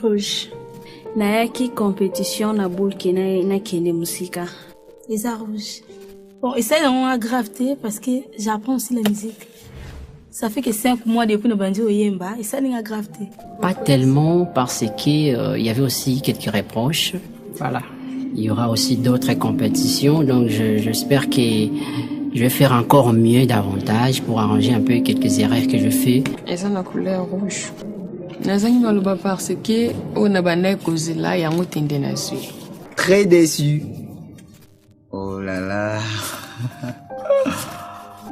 Rouge. Na qui compétition na boule qui na kende musika. Les arts rouges. Bon, et ça, on a graveté parce que j'apprends aussi la musique. Ça fait que 5 mois depuis le bandit au Yemba, et ça, on a graveté. Pas tellement parce que y avait aussi quelques reproches. Voilà. Il y aura aussi d'autres compétitions, donc j'espère que je vais faire encore mieux davantage pour arranger un peu quelques erreurs que je fais. Et ça, la couleur rouge. Nazangi maloba parce que on a bandé cause là, y a un tendé nasu. Très déçu. Oh là là.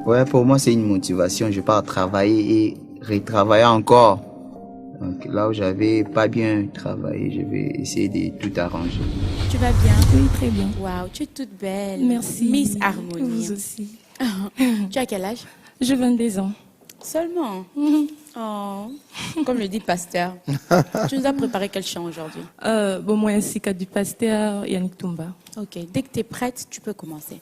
Ouais, pour moi, c'est une motivation. Je pars travailler et retravailler encore. Donc là où j'avais pas bien travaillé, je vais essayer de tout arranger. Tu vas bien? Oui, très bien. Waouh, tu es toute belle. Merci. Miss Harmonie. Vous aussi. Tu as quel âge? J'ai 22 ans. Seulement? Oh, comme le dit Pasteur. Tu nous as préparé quel chant aujourd'hui? Bon, moi, ainsi qu'à du Pasteur Yannick Toumba. Ok, dès que tu es prête, tu peux commencer.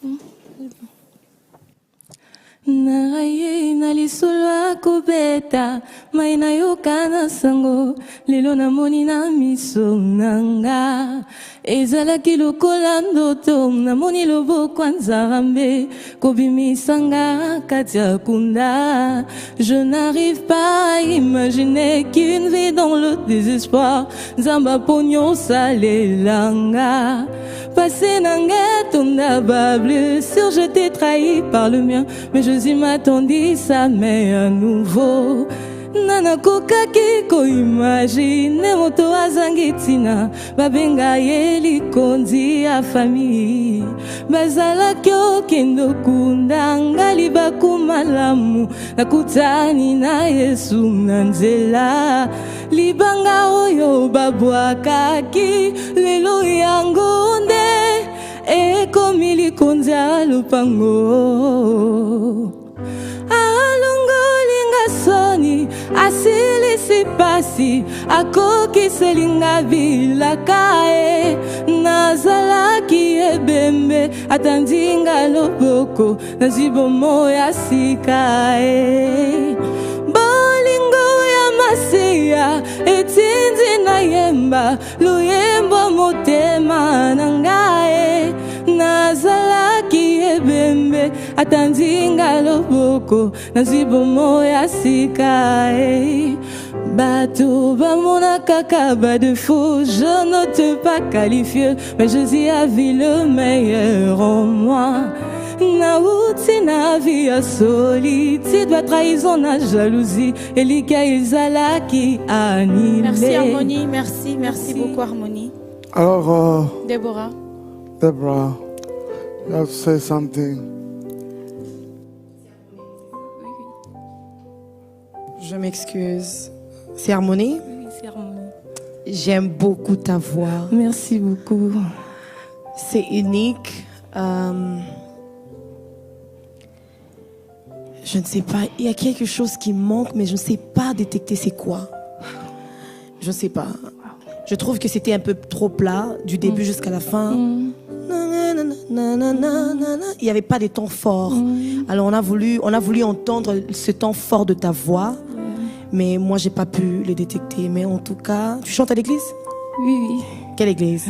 Naraye na lisolo akobeta mai na yoka na sango lelo namoni na miso nanga ezalaki lokola ndoto namoni loboko ya Nzambe kobimisanga kati ya kunda. Je n'arrive pas à imaginer qu'une vie dans le désespoir Nzamba pognon salelanga passé nanga tonda bable sur je t'ai trahi par le mien mais Jésus m'attendit ça mais à nouveau nana kokaki ko imagine moto azangi tina babenga ye likondi ya famille bazalaki okendo kundanga libaku malamu nakutani na Yesu na nzela libanga oyo babwakaki lelo yango nde ekomi likondi ya lupango alongolinga soni asilisi pasi akokiselinga bilaka e nazalaki ebembe atandinga loboko nazwi bomo ya sika e bolingo ya maseya etindi nayemba luyembo motema na ngai nazalaki ebembe atandinga loboko nazwi bomo ya sika e bato bamona kaka de faux. Je n'ose pas qualifier mais Jésus a vu le meilleur en moi. Nauti na vie ya solitude ba trahison na jalousie elika ezalaki animé. Merci Harmonie, merci beaucoup Harmonie. Alors, Deborah, Deborah, you have to say something. Je m'excuse. C'est Harmonie? Oui, c'est Harmonie. J'aime beaucoup ta voix. Merci beaucoup. C'est unique. Je ne sais pas. Il y a quelque chose qui manque, mais je ne sais pas détecter c'est quoi. Je ne sais pas. Je trouve que c'était un peu trop plat, du début jusqu'à la fin. Il n'y avait pas de temps forts. Alors on a voulu entendre ce temps fort de ta voix. Mais moi, j'ai pas pu les détecter. Mais en tout cas, tu chantes à l'église? Oui, oui. Quelle église?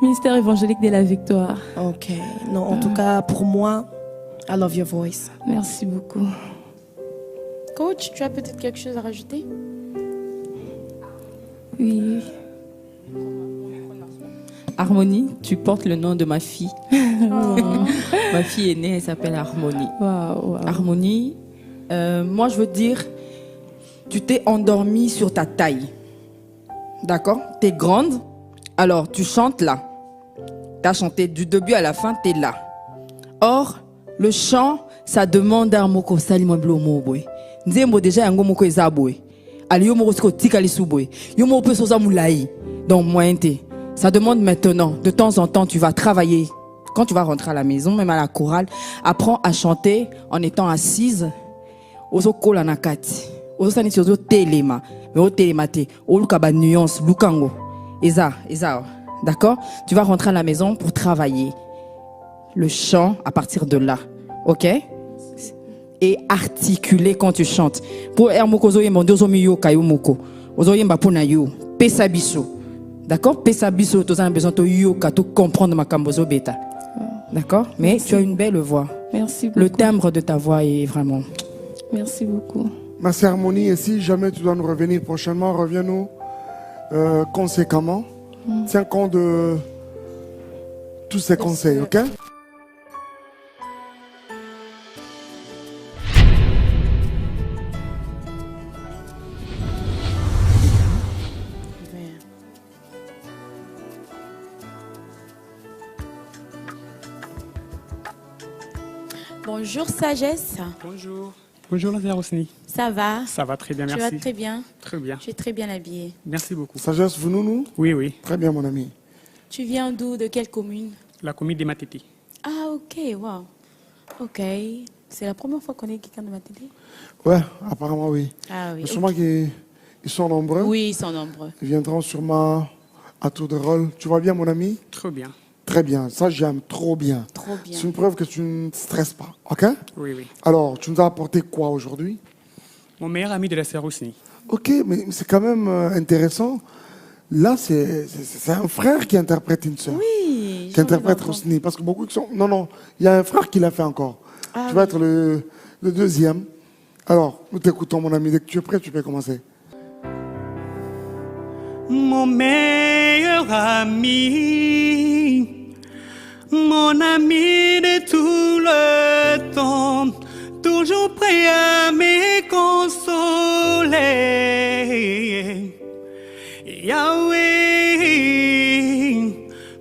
Ministère évangélique de la Victoire. Ok. Non, en tout cas, pour moi, I love your voice. Merci beaucoup. Coach, tu as peut-être quelque chose à rajouter? Oui. Harmonie, tu portes le nom de ma fille. Ma fille est née, elle s'appelle Harmonie. Wow. Harmonie, moi je veux dire, tu t'es endormie sur ta taille. D'accord? T'es grande, alors tu chantes là. T'as chanté du début à la fin, t'es là. Or, le chant, ça demande un mot comme ça, Nzembo déjà yango moko ezabwe. Ali yo moko siko tika lisubwe. Yo moko pe soza moulayi. Donc moyenté. Ça demande maintenant, de temps en temps, tu vas travailler. Quand tu vas rentrer à la maison, même à la chorale, apprends à chanter en étant assise. Ozo kola nakati. Ozo saniti ozo telema. Mais o telemate. O luka ba nuance, lukango. Eza. D'accord? Tu vas rentrer à la maison pour travailler. Le chant à partir de là. Ok? Et articuler quand tu chantes. Pour ermoko zo yemba ndozo miyo kayo moko. Ozo yemba pona yo. Pesa biso. D'accord? Pesa biso to za besoin to yo ka to comprendre ma kambozo beta. D'accord? Mais merci. Tu as une belle voix. Merci beaucoup. Le timbre de ta voix est vraiment. Merci beaucoup. Merci Harmonie, et si jamais tu dois nous revenir prochainement, reviens-nous conséquemment. Tiens compte de tous ces conseils, ok? Bonjour Sagesse. Bonjour. Bonjour Nadia Rossini. Ça va? Ça va très bien, merci. Tu vas très bien? Très bien. Tu es très bien habillée. Merci beaucoup. Sagesse, vous nous? Oui, oui. Très bien mon ami. Tu viens d'où? De quelle commune? La commune de Matete. Ah ok, wow. Ok. C'est la première fois qu'on est quelqu'un de Matete? Ouais, apparemment oui. Ah oui. Mais sûrement qu'ils sont nombreux. Oui, ils sont nombreux. Ils viendront sûrement à tour de rôle. Tu vois bien mon ami? Très bien. Très bien, ça j'aime trop bien. Trop bien. C'est une preuve que tu ne stresses pas, ok? Oui, oui. Alors, tu nous as apporté quoi aujourd'hui? Mon meilleur ami de la sœur Rossini. Ok, mais c'est quand même intéressant. Là, c'est un frère qui interprète une sœur. Oui. Qui interprète Rossini. Parce que beaucoup qui sont... Non, il y a un frère qui l'a fait encore. Ah, tu vas être le deuxième. Alors, nous t'écoutons mon ami. Dès que tu es prêt, tu peux commencer. Mon meilleur ami, mon ami de tout le temps, toujours prêt à me consoler. Yahweh,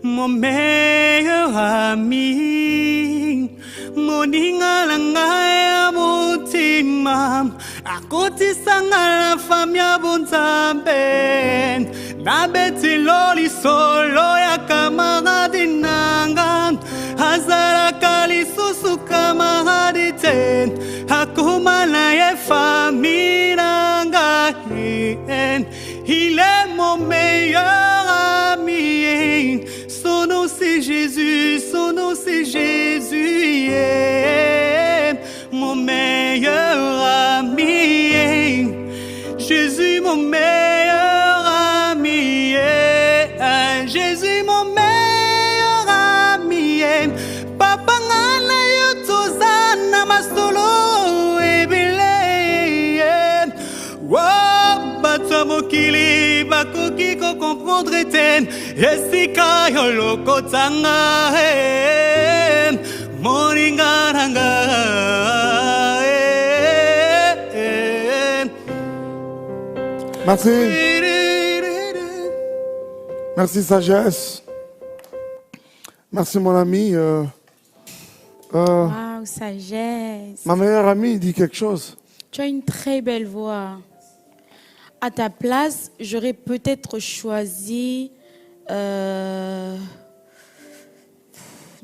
mon meilleur ami, mon ingalanga motima, akotisanga la famille bonzambe. Nabeti loli solo ya kamaradi nanga, hazara kali susu kamaradi ten, hakuma na ye famille nanga. Il est mon meilleur ami, son nom c'est Jésus, son nom c'est Jésus, yeah. Mon meilleur ami, Jésus mon meilleur ami, yeah. Jésus mon meilleur ami, yeah. Papa ngana yutuzana masolo ebile, yeah. Wow, bato mokili bakoki ko comprendre ten, esika yo lokotanga, moninga nanga. Merci. Merci, sagesse. Merci, mon ami. Waouh, sagesse. Ma meilleure amie dit quelque chose. Tu as une très belle voix. À ta place, j'aurais peut-être choisi de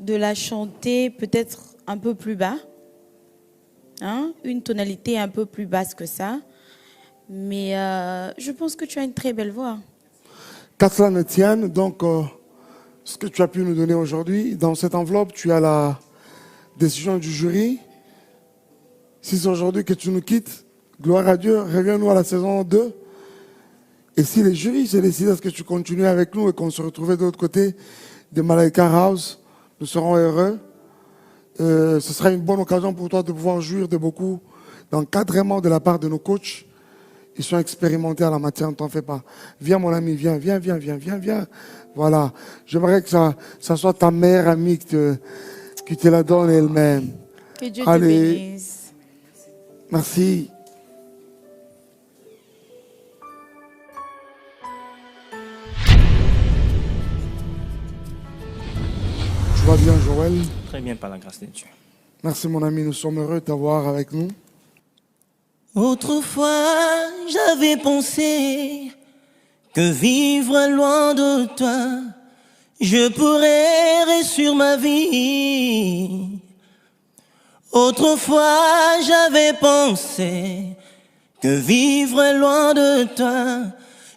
la chanter peut-être un peu plus bas. Hein? Une tonalité un peu plus basse que ça. Mais je pense que tu as une très belle voix. Qu'à cela ne tienne, donc, ce que tu as pu nous donner aujourd'hui, dans cette enveloppe, tu as la décision du jury. Si c'est aujourd'hui que tu nous quittes, gloire à Dieu, reviens-nous à la saison 2. Et si les jurys se décident à ce que tu continues avec nous et qu'on se retrouve de l'autre côté de Malaika House, nous serons heureux. Ce sera une bonne occasion pour toi de pouvoir jouir de beaucoup d'encadrement de la part de nos coachs. Ils sont expérimentés à la matière, ne t'en fais pas. Viens mon ami, viens. Voilà. J'aimerais que ça soit ta meilleure amie qui te la donne elle-même. Que Dieu te bénisse. Merci. Tu vas bien, Joël? Très bien, par la grâce de Dieu. Merci, mon ami. Nous sommes heureux de t'avoir avec nous. Autrefois, j'avais pensé que vivre loin de toi, je pourrais réussir ma vie. Autrefois, j'avais pensé que vivre loin de toi,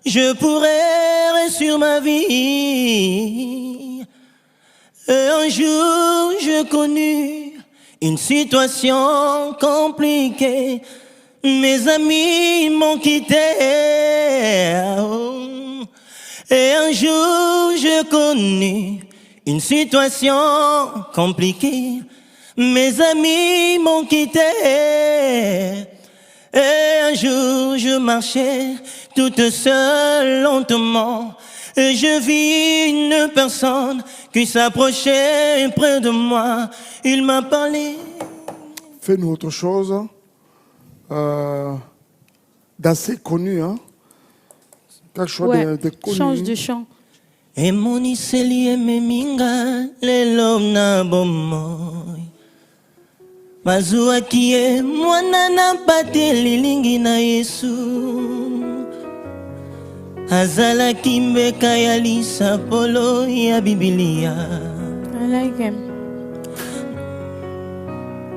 je pourrais réussir ma vie. Et un jour, je connus une situation compliquée. Mes amis m'ont quitté. Et un jour, je connus une situation compliquée. Mes amis m'ont quitté. Et un jour, je marchais toute seule lentement. Et je vis une personne qui s'approchait près de moi. Il m'a parlé. Fais-nous autre chose. D'assez connu, hein? Quelque chose de connu. Change de chant. Et mon iseli me minga lelo na bomoy. Mazua kie mwana na pate lilingi na Yesu. Azala kimbe kaya lisa polo ya Biblia. I like him.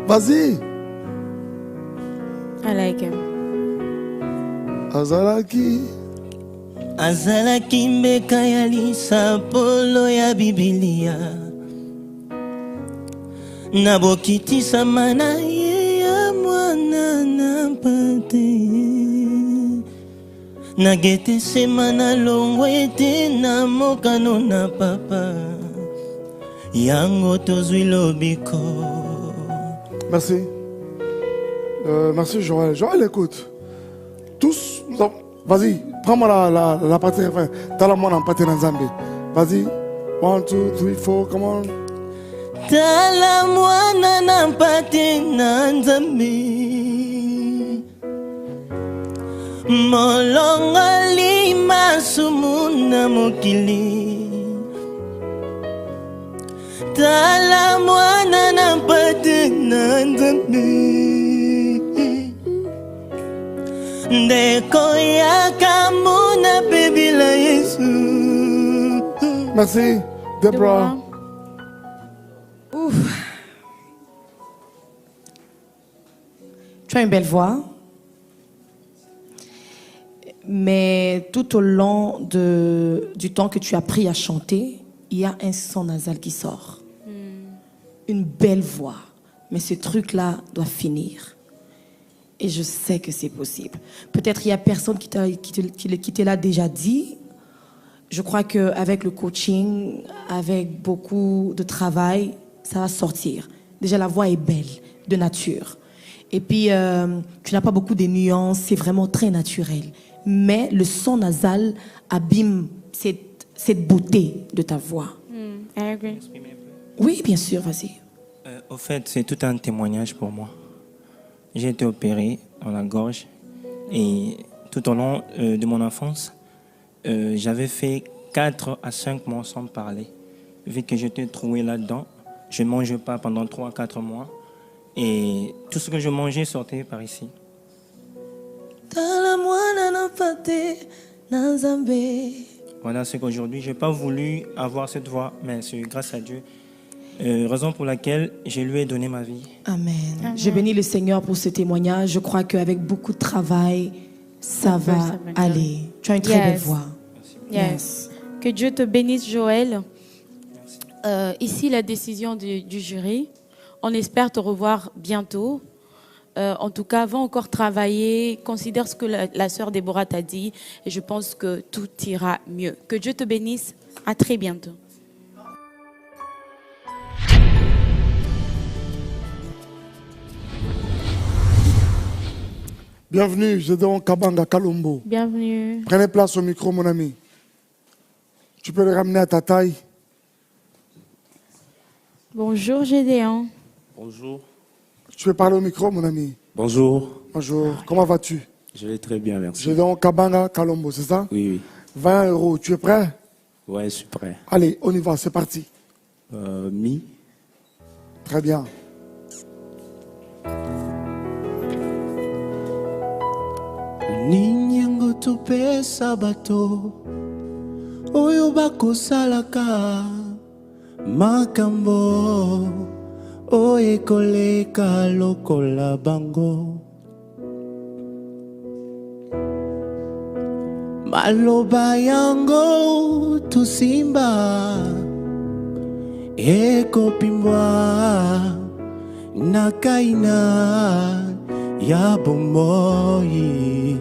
Vas-y. I like him. Azalaki mbeka ya lisapolo ya Biblia. Nabokitisa mana ye ya mwana na pate. Nagete semana longwete na mokano na papa. Yango tozwi lobiko. Merci. Merci Joël. Joël, écoute. Tous, vas-y, prends-moi la partie refrain. T'as la moine en partie dans Zambie. Vas-y. 1, 2, 3, 4, come on. T'as la moine en partie dans Zambie. Molonga lima sumuna mokili. T'as la moine en partie dans Zambie. Merci, Deborah. Ouf. Tu as une belle voix. Mais tout au long du temps que tu as pris à chanter, il y a un son nasal qui sort. Une belle voix. Mais ce truc-là doit finir. Et je sais que c'est possible. Peut-être il y a personne qui te l'a déjà dit. Je crois qu'avec le coaching, avec beaucoup de travail, ça va sortir. Déjà, la voix est belle, de nature. Et puis, tu n'as pas beaucoup de nuances, c'est vraiment très naturel. Mais le son nasal abîme cette beauté de ta voix. Oui, bien sûr, vas-y. Au fait, c'est tout un témoignage pour moi. J'ai été opéré dans la gorge et tout au long de mon enfance, j'avais fait 4 à 5 mois sans parler. Vu que j'étais trouvé là-dedans, je ne mangeais pas pendant 3 à 4 mois. Et tout ce que je mangeais sortait par ici. Voilà, c'est qu'aujourd'hui, je n'ai pas voulu avoir cette voix, mais c'est grâce à Dieu. Raison pour laquelle je lui ai donné ma vie. Amen. Je bénis le Seigneur pour ce témoignage. Je crois qu'avec beaucoup de travail, ça va aller. Tu as une très belle voix. Yes. Que Dieu te bénisse, Joël. Ici, la décision du jury. On espère te revoir bientôt. En tout cas, va encore travailler. Considère ce que la sœur Déborah t'a dit. Et je pense que tout ira mieux. Que Dieu te bénisse. À très bientôt. Bienvenue, Gédéon Kabanga Kalombo. Bienvenue. Prenez place au micro, mon ami. Tu peux le ramener à ta taille. Bonjour, Gédéon. Bonjour. Tu peux parler au micro, mon ami. Bonjour. Bonjour. Comment vas-tu? Je vais très bien, merci. Gédéon Kabanga Kalombo, c'est ça? Oui, oui. 20 €. Tu es prêt? Ouais, je suis prêt. Allez, on y va, c'est parti. Mi. Très bien. Ninyango tupe sabato oyo bakosalaka makambo oyo ekoleka lokola bango maloba yango tusimba ekopimbwa na kaina ya bomoi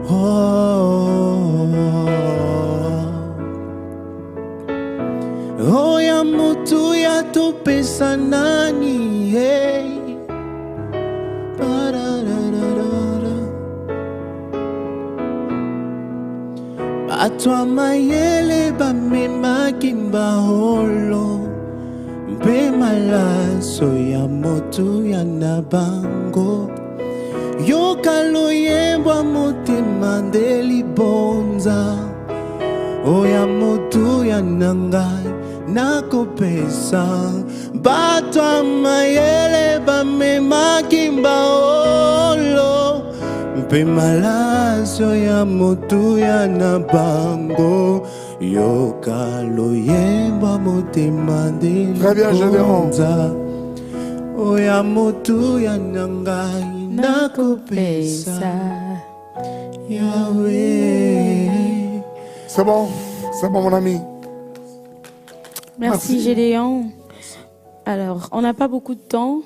oh ya mutu ya topesa nani hey. Bato ya mayele bamemaki mbaholo mpe malaso ya motu ya na bango yoka loyembwa motema nde libonza oya motu ya na ngai nakopesa bato ya mayele bamemaki mbaolo mpe malaso ya motu ya na bango yoka loyembwa motema nde libonza oya motu ya na ngai nakopesa Yahweh. C'est bon mon ami. Merci Gédéon. Alors, on n'a pas beaucoup de temps.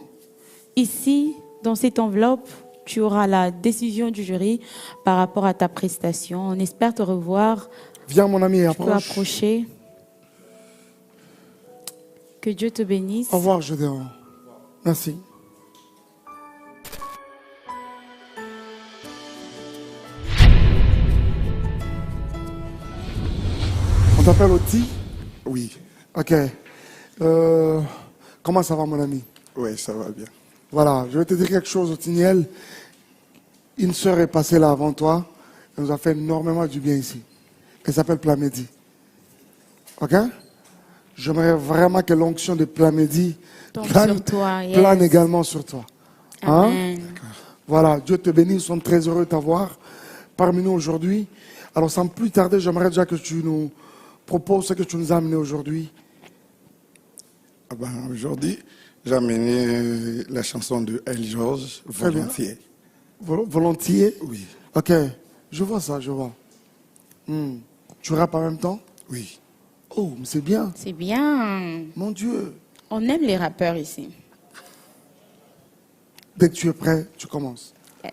Ici, dans cette enveloppe, tu auras la décision du jury par rapport à ta prestation. On espère te revoir. Viens mon ami, approche. Tu peux approcher. Que Dieu te bénisse. Au revoir Gédéon. Merci. On t'appelle Oti? Oui. Ok. Comment ça va, mon ami? Oui, ça va bien. Voilà, je vais te dire quelque chose, Otiniel. Une sœur est passée là avant toi. Elle nous a fait énormément du bien ici. Elle s'appelle Plamedi. Ok? J'aimerais vraiment que l'onction de Plamedi plane également sur toi. Hein? Voilà, Dieu te bénisse. Nous sommes très heureux de t'avoir parmi nous aujourd'hui. Alors, sans plus tarder, j'aimerais déjà que tu nous proposes ce que tu nous as amené aujourd'hui. Aujourd'hui, j'ai amené la chanson de El George, Volontiers. Volontiers? Oui. Ok, je vois ça, je vois. Tu rappes en même temps? Oui. Oh, mais c'est bien. C'est bien. Mon Dieu. On aime les rappeurs ici. Dès que tu es prêt, tu commences. Yes.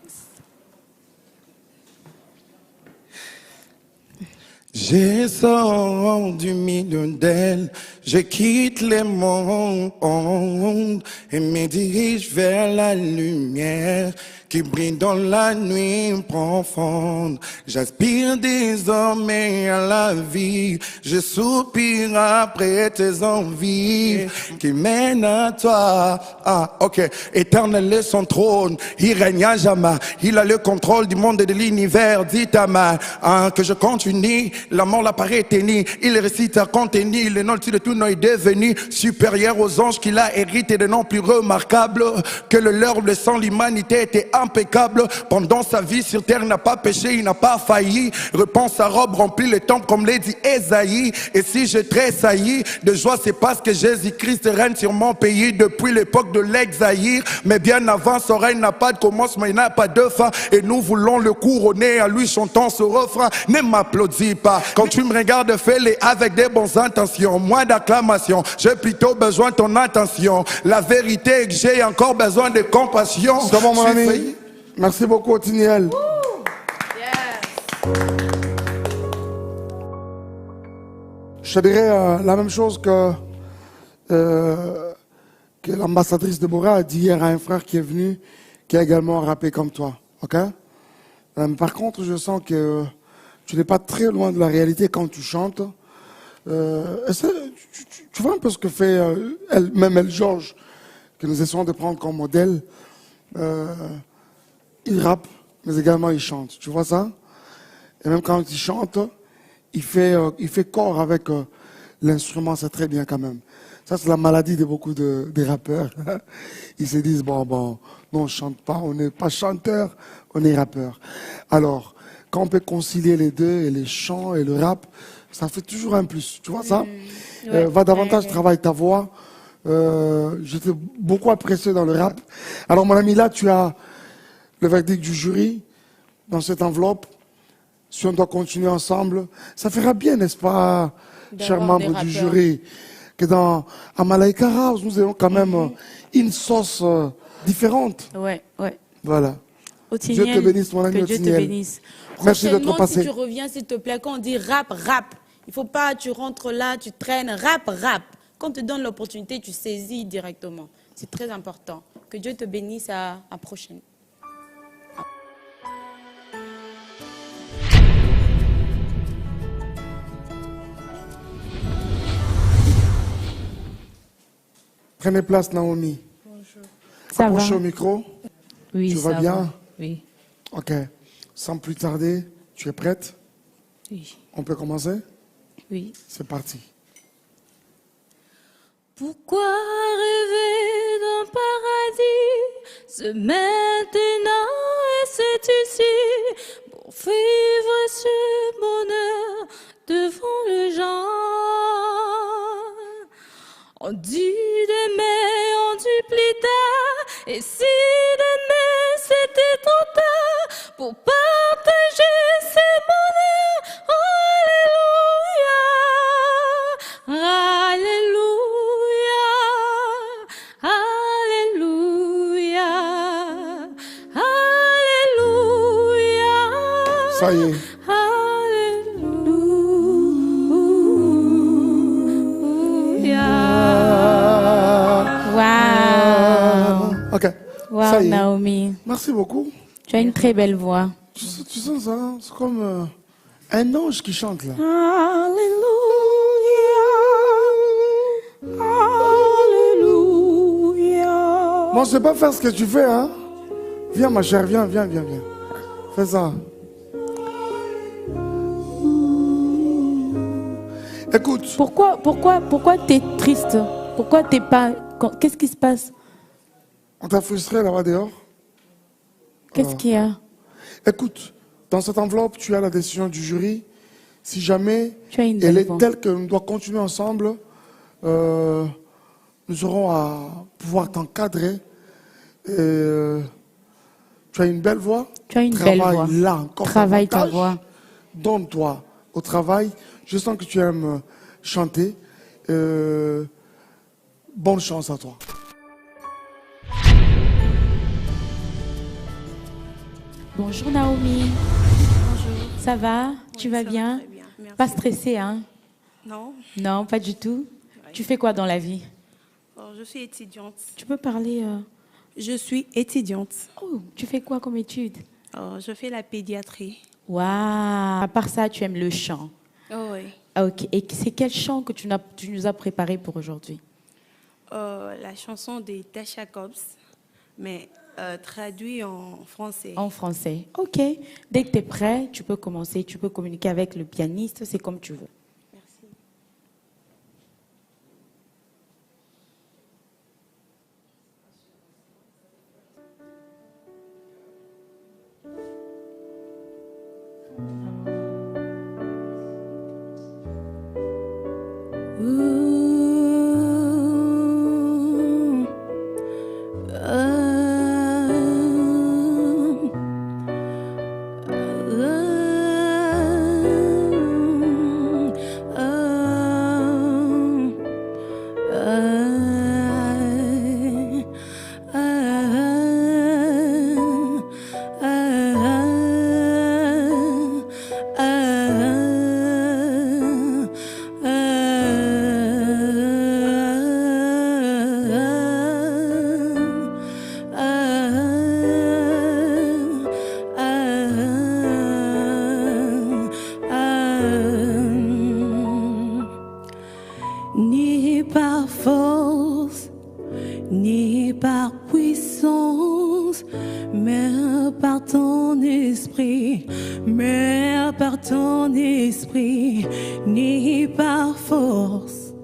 J'ai sors du milieu d'elle, je quitte le monde et me dirige vers la lumière. qui brille dans la nuit profonde. J'aspire désormais à la vie, je soupire après tes envies qui mènent à toi. Ah, ok. Éternel est son trône, il règne à jamais. Il a le contrôle du monde et de l'univers. Dis ta main, hein, que je continue. La mort l'apparaît tenue. Il récite à contenu. Le nom de tout nom est devenu supérieur aux anges qu'il a hérité de noms plus remarquables que le leur. Le sang, l'humanité était impeccable. Pendant sa vie sur terre, il n'a pas péché, il n'a pas failli. Repense sa robe, remplit le temple comme l'a dit Esaïe. Et si je tressaillis de joie, c'est parce que Jésus-Christ règne sur mon pays depuis l'époque de l'exaïr. Mais bien avant, son règne n'a pas de commencement, il n'a pas de fin. Et nous voulons le couronner, à lui chantons ce refrain. Ne m'applaudis pas. Quand tu me regardes, fais-les avec des bonnes intentions. Moins d'acclamation, j'ai plutôt besoin de ton attention. La vérité est que j'ai encore besoin de compassion. C'est bon, mon ami. Merci beaucoup, Otiniel. Je te dirais la même chose que l'ambassadrice Deborah a dit hier à un frère qui est venu, qui a également rappé comme toi. Ok? Par contre, je sens que tu n'es pas très loin de la réalité quand tu chantes. Tu vois un peu ce que fait elle, Georges, que nous essayons de prendre comme modèle. Il rappe, mais également il chante. Tu vois ça? Et même quand il chante, il fait corps avec l'instrument, c'est très bien quand même. Ça, c'est la maladie de beaucoup de rappeurs. Ils se disent, bon, non, on ne chante pas, on n'est pas chanteur, on est rappeur. Alors, quand on peut concilier les deux, et les chants et le rap, ça fait toujours un plus. Tu vois ça? Va davantage travailler ta voix. J'étais beaucoup apprécié dans le rap. Alors, mon ami, là, tu as le verdict du jury dans cette enveloppe. Si on doit continuer ensemble, ça fera bien, n'est-ce pas, chers membres du jury, que dans Amalaika House, nous avons quand même une sauce différente. Ouais. Voilà. Otiniel, Dieu te bénisse, mon ami que Dieu te Otiniel. bénisse. Merci d'être passé. Si tu reviens, s'il te plaît, quand on dit rap, il ne faut pas, tu rentres là, tu traînes, rap. Quand on te donne l'opportunité, tu saisis directement. C'est très important. Que Dieu te bénisse, à la prochaine. Prenez place, Naomi. Bonjour. Ça va? Approchez au micro. Oui, tu ça vas bien? Va. Oui. Ok. Sans plus tarder, tu es prête? Oui. On peut commencer? Oui. C'est parti. Pourquoi rêver d'un paradis? C'est maintenant et c'est ici pour vivre ce bonheur devant le genre. On dit d'aimer, on dit plus tard. Et si demain c'était trop tard pour partager ce bonheur? Ça y est. Wow. Ok. Wow, Ça y est. Naomi. Merci beaucoup. Tu as une très belle voix. Tu sens ça? Hein? C'est comme un ange qui chante là. Bon, je sais pas faire ce que tu fais, hein? Viens, ma chère, viens. Fais ça. Écoute. Pourquoi t'es triste? Pourquoi t'es pas... Qu'est-ce qui se passe? On t'a frustré là-bas dehors? Qu'est-ce qu'il y a? Écoute, dans cette enveloppe, tu as la décision du jury. Si jamais elle est telle que nous devons continuer ensemble, nous aurons à pouvoir t'encadrer. Tu as une belle voix. Tu as une belle voix. Là encore. Travaille ta voix. Donne-toi au travail. Je sens que tu aimes chanter. Bonne chance à toi. Bonjour Naomi. Bonjour. Ça va? Tu vas bien? Très bien. Merci. Pas stressée, hein? Non. Non, pas du tout. Tu fais quoi dans la vie? Je suis étudiante. Tu peux parler Je suis étudiante. Oh, tu fais quoi comme étude? Je fais la pédiatrie. Waouh. À part ça, tu aimes le chant. Oh oui. Ok. Et c'est quel chant que tu nous as préparé pour aujourd'hui? La chanson de Tasha Cobbs, mais traduit en français. En français. Ok. Dès que tu es prêt, tu peux commencer. Tu peux communiquer avec le pianiste. C'est comme tu veux. Ni par force, ni par puissance, mais par ton esprit, mais par ton esprit, ni par force,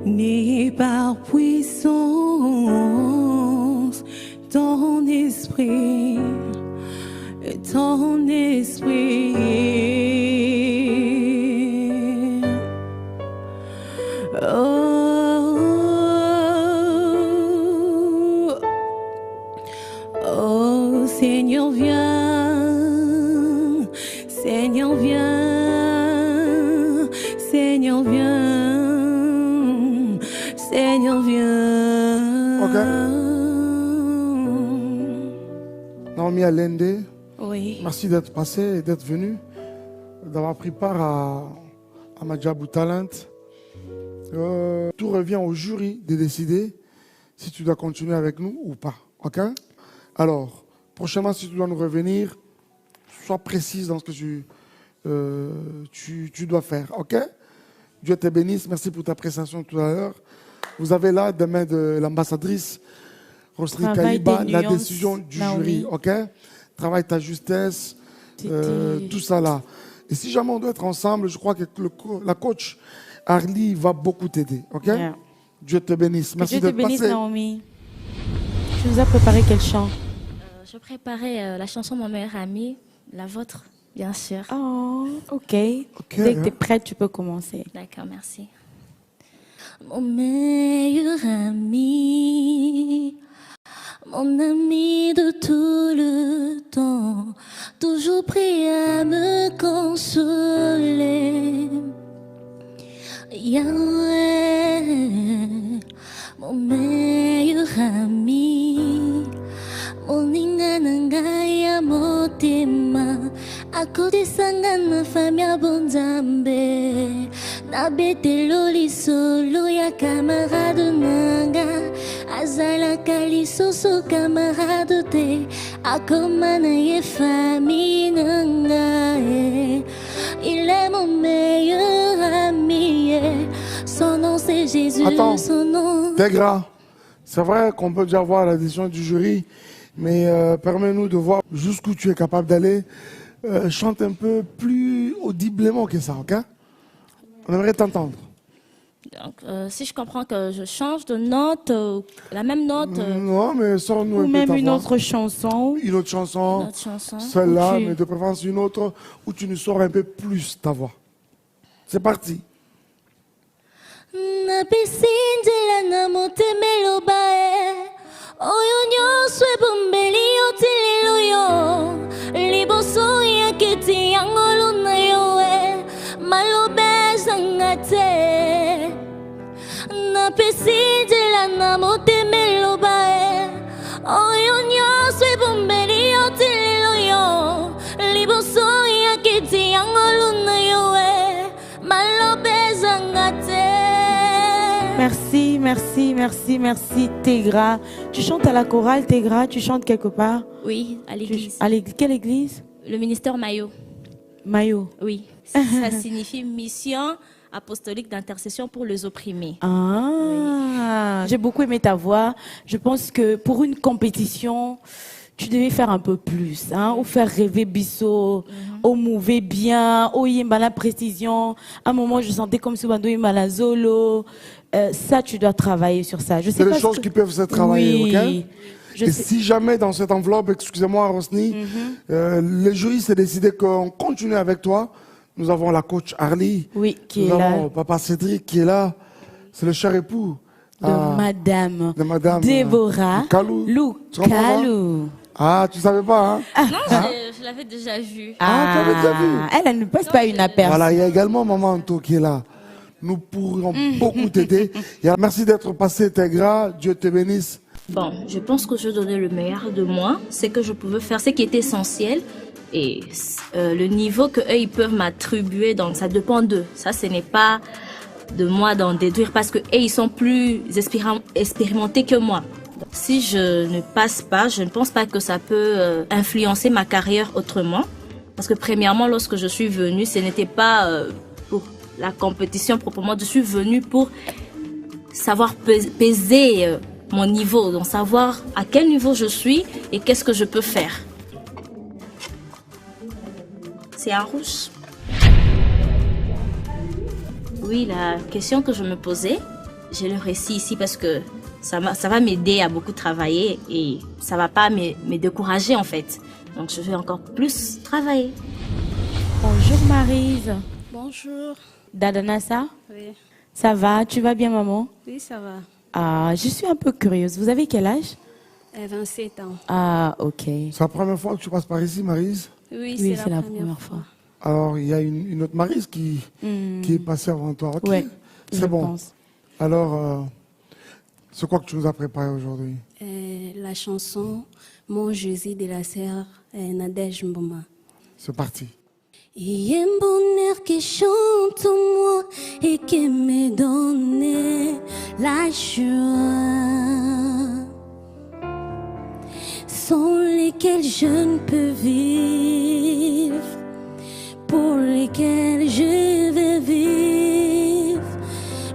ni par puissance, ton esprit, ton esprit. Oh, Seigneur, viens, Seigneur, viens, Seigneur, viens, Seigneur, viens. Ok. Naomi Alende, oui. Merci d'être passé et d'être venu, d'avoir pris part à Madjabou Talent. Tout revient au jury de décider si tu dois continuer avec nous ou pas. Ok? Alors, prochainement, si tu dois nous revenir, sois précise dans ce que tu dois faire. Ok? Dieu te bénisse. Merci pour ta prestation tout à l'heure. Vous avez là, demain, de l'ambassadrice Rosely Kaliba, la décision du jury. Ok? Travaille ta justesse, tout ça là. Et si jamais on doit être ensemble, je crois que la coach Arlie va beaucoup t'aider. Ok? Yeah. Dieu te bénisse. Merci d'être passé. Dieu te bénisse, Naomi. Tu nous as préparé quel chant? Je préparais la chanson de mon meilleur ami, la vôtre, bien sûr. Oh, ok. Dès que tu es prête, tu peux commencer. D'accord, merci. Mon meilleur ami, mon ami de tout le temps, toujours prêt à me consoler. Yahweh, mon meilleur ami, mon inganangaya motema, akodisanga na famia bonzambe, na betelo lisolo ya camarade nanga, azala kalisoso camarade te, akomana ye famille nanga. Il est mon meilleur ami, son nom c'est Jésus. Attends, son nom. Tegra, c'est vrai qu'on peut déjà voir la décision du jury, mais permets-nous de voir jusqu'où tu es capable d'aller. Chante un peu plus audiblement que ça, ok? On aimerait t'entendre. Donc, si je comprends que je change de note, la même note. Non, mais sors-nous un peu. Ou même ta une voix. autre chanson. Une autre chanson. Une autre chanson. Celle-là, mais de préférence une autre où tu nous sors un peu plus ta voix. C'est parti. Napesindela na motemelo bae, oyo nyonso ebombeli otilelo yo, liboso ya kiti ya ngolu na yo malobe ezanga te. Napesindela na motemelo bae, oyo nyonso ebombeli otilelo yo, liboso ya kiti ya ngolu na yo malobe ezanga te. Merci, merci, merci, merci, Tegra. Tu chantes à la chorale, Tegra? Tu chantes quelque part? Oui, à l'église. Quelle église? Le ministère Mayo. Mayo? Oui. Ça signifie mission apostolique d'intercession pour les opprimés. Ah, j'ai beaucoup aimé ta voix. Je pense que pour une compétition, tu devais faire un peu plus, hein, ou faire rêver Bissot, ou mouver bien, ou yimba la précision. À un moment, je sentais comme si on avait mal à Zolo. Ça, tu dois travailler sur ça. Je sais C'est pas des choses qui peuvent se travailler, oui. ok? Et si jamais dans cette enveloppe, excusez-moi Rosny, les jurys s'est décidé qu'on continue avec toi. Nous avons la coach Arlie. Oui, qui nous est là. avons papa Cédric qui est là. C'est le cher époux. De Madame Déborah Kalou. Kalou. Ah, tu savais pas, hein? Non, je l'avais déjà vu. Tu avais déjà vu? Elle ne passe pas une aperçue. Voilà, il y a également Maman Anto qui est là. Nous pourrions beaucoup t'aider. Merci d'être passé, Tegra. Dieu te bénisse. Bon, je pense que je donnais le meilleur de moi. Ce que je pouvais faire, ce qui était essentiel. Et le niveau qu'eux, ils peuvent m'attribuer, donc ça dépend d'eux. Ça, ce n'est pas de moi d'en déduire parce que ils sont plus expérimentés que moi. Donc, si je ne passe pas, je ne pense pas que ça peut influencer ma carrière autrement. Parce que premièrement, lorsque je suis venue, ce n'était pas pour la compétition proprement. Je suis venue pour savoir peser mon niveau, donc savoir à quel niveau je suis et qu'est-ce que je peux faire. C'est un rouge. Oui, la question que je me posais, j'ai le récit ici parce que ça va m'aider à beaucoup travailler et ça va pas me décourager en fait. Donc je vais encore plus travailler. Bonjour Maryse. Bonjour. Dadanassa? Oui. Ça va? Tu vas bien maman? Oui, ça va. Ah, je suis un peu curieuse. Vous avez quel âge? 27 ans. Ah, ok. C'est la première fois que tu passes par ici, Maryse? Oui, c'est la première fois. Alors, il y a une autre Maryse qui est passée avant toi. Ok, ouais, c'est bon. Pense. Alors, c'est quoi que tu nous as préparé aujourd'hui? La chanson Mon Jésus de la sœur Nadège Mboma. C'est parti. Il y a un bonheur qui chante en moi et qui me donne la joie, sans lesquels je ne peux vivre, pour lesquels je vais vivre.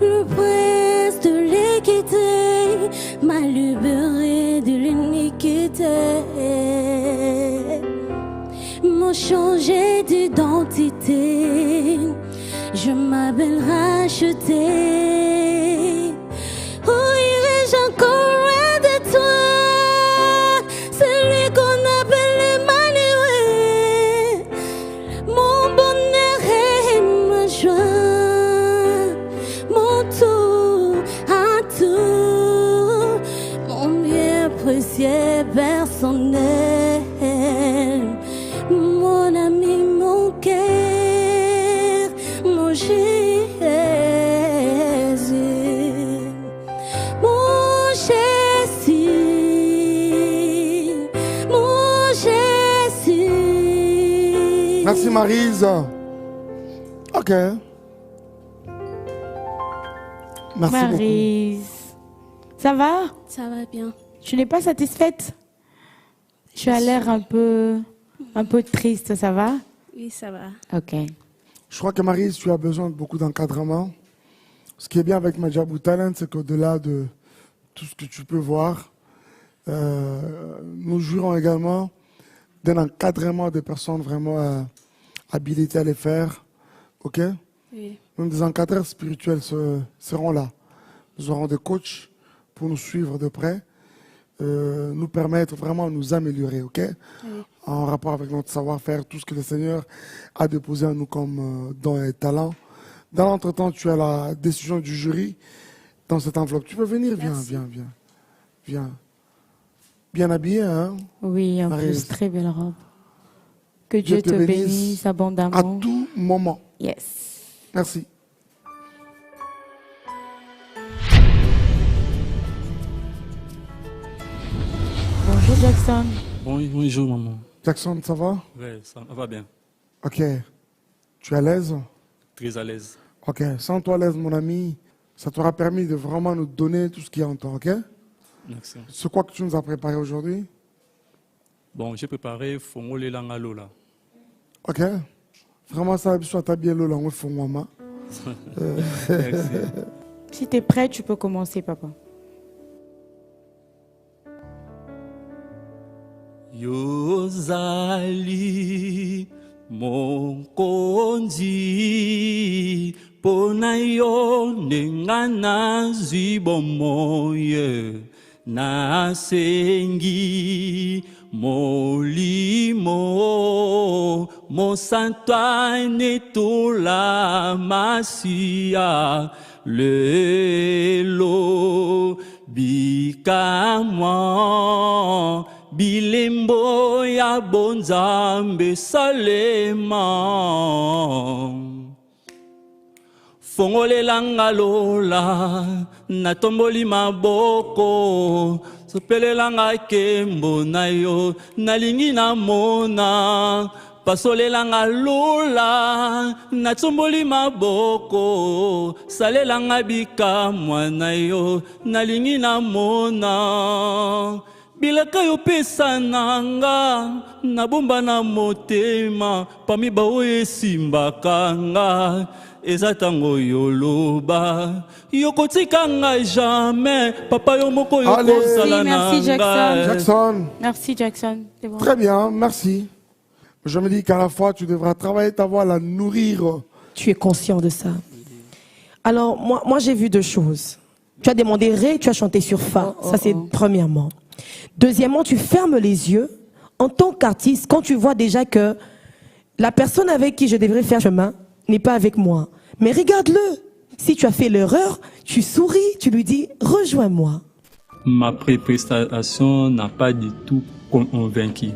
Le prince de l'équité m'a libéré de l'iniquité, m'a changé d'identité, je m'appelle racheté. Oh, irai-je encore loin de toi, celui qu'on appelle Emmanuel, mon bonheur et ma joie, mon tout à tout, mon bien précieux personnel, mon ami, mon cœur, mon Jésus, mon Jésus, mon Jésus. Merci Maryse. Ok. Merci Maryse. beaucoup. Ça va? Ça va bien. Tu n'es pas satisfaite? Tu as l'air un peu triste, ça va? Oui, ça va. Ok. Je crois que Maryse, tu as besoin de beaucoup d'encadrement. Ce qui est bien avec Madjabou Talent, c'est qu'au-delà de tout ce que tu peux voir, nous jouirons également d'un encadrement des personnes vraiment habilitées à les faire. Ok? Oui. Même des encadreurs spirituels seront là. Nous aurons des coachs pour nous suivre de près, nous permettre vraiment de nous améliorer, ok? Oui. En rapport avec notre savoir-faire, tout ce que le Seigneur a déposé en nous comme dons et talents. Dans l'entretemps, tu as la décision du jury dans cette enveloppe. Tu peux venir? Viens. Bien habillé, hein? Oui, en Maryse. plus, très belle robe. Que Dieu te bénisse abondamment. À tout moment. Yes. Merci. Bonjour Jackson. Bonjour maman. Jackson, ça va? Oui, ça va bien. Ok. Tu es à l'aise? Très à l'aise. Ok. Sens-toi à l'aise, mon ami. Ça t'aura permis de vraiment nous donner tout ce qu'il y a en toi, ok? Merci. C'est quoi que tu nous as préparé aujourd'hui? Bon, j'ai préparé Fongole Langalola. Ok? Vraiment, ça, soit ta bien Lola, on fait maman. Merci. Si tu es prêt, tu peux commencer, papa. Yozali mokonzi pona yo nengana zibomoye nasengi molimo mosantwane tola masia lelo bikamwa bilembo ya bonzambe salema fongolelanga lola natomboli maboko sopelelanga kembo na yo nalingi namona pasolelanga lola natomboli maboko salelanga bikamwa na yo nalingi namona bilaka yo pesa nanga nabomba na motema pami baoyo esimbaka nga eza tango yoloba yokotikanga jamais papa yo moko yokozala na merci Jackson. Jackson. Merci Jackson. C'est bon. Très bien, merci. Je me dis qu'à la fois, tu devras travailler ta voix, la nourrir. Tu es conscient de ça. Alors, moi j'ai vu deux choses. Tu as demandé Ré, tu as chanté sur Fa. Ça, c'est premièrement. Deuxièmement, tu fermes les yeux. En tant qu'artiste, quand tu vois déjà que la personne avec qui je devrais faire chemin n'est pas avec moi. Mais regarde-le. Si tu as fait l'erreur, tu souris, tu lui dis « Rejoins-moi ». Ma prestation n'a pas du tout convaincu.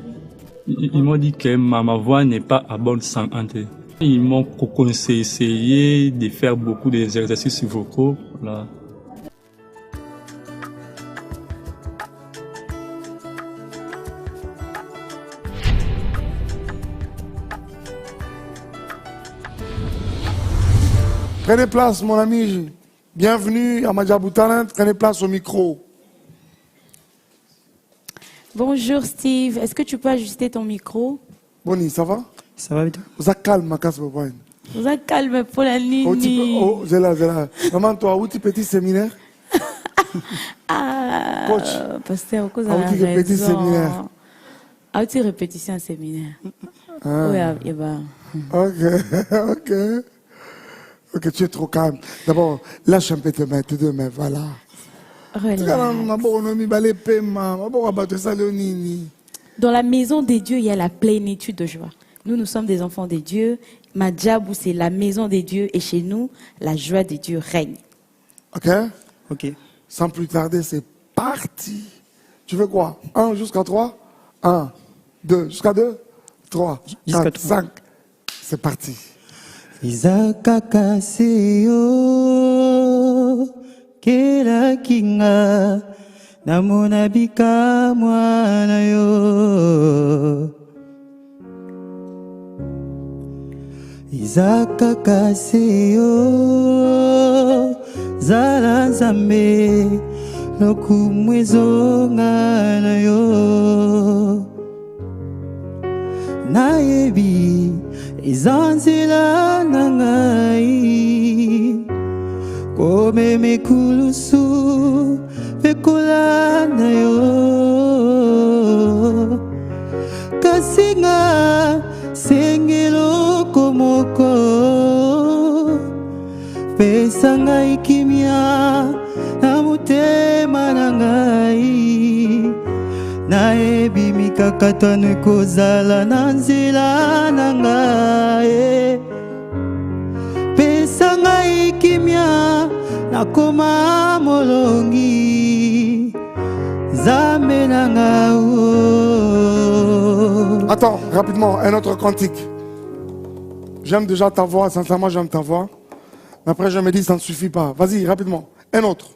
Ils m'ont dit que ma voix n'est pas à bonne santé. Ils m'ont conseillé de faire beaucoup d'exercices vocaux. Là. Prenez place, mon ami. Bienvenue à Madjabou Talent. Prenez place au micro. Bonjour Steve, est-ce que tu peux ajuster ton micro? Boni, ça va? Ça va vite. Vous êtes calme, ma casse, vous Vous êtes calme pour la nuit. Oh, c'est là. Maman, toi, où tu petit séminaire? Ah, coach. Pasteur, cause où tu petit séminaire? Ah, tu répétition un séminaire. Ah. Oui, et ben. Ok, tu es trop calme. D'abord, lâche un peu tes deux mains, voilà. Dans la maison des dieux, il y a la plénitude de joie. Nous sommes des enfants des dieux. Madjabou, c'est la maison des dieux. Et chez nous, la joie des dieux règne. Ok? Ok. Sans plus tarder, c'est parti. Tu veux quoi? 1 jusqu'à 3? 1, 2, jusqu'à 2, 3, 4, 5. C'est parti. Izaka seyo kela kinga namona bika mwana yo Izaka seyo zala nzambe lokumwezo ngana yo nayebi izanzila nangai kome mekulusu pekula na yo kasinga sengelo komoko pesa ngai kimia na mutema na ngai naebi mikakatano ekozala na nzela na ngai pesa ngai kimia nakoma molongi nzambe na ngao. Attends, rapidement, un autre cantique. J'aime déjà ta voix, sincèrement j'aime ta voix. Mais après je me dis ça ne suffit pas. Vas-y, rapidement, un autre.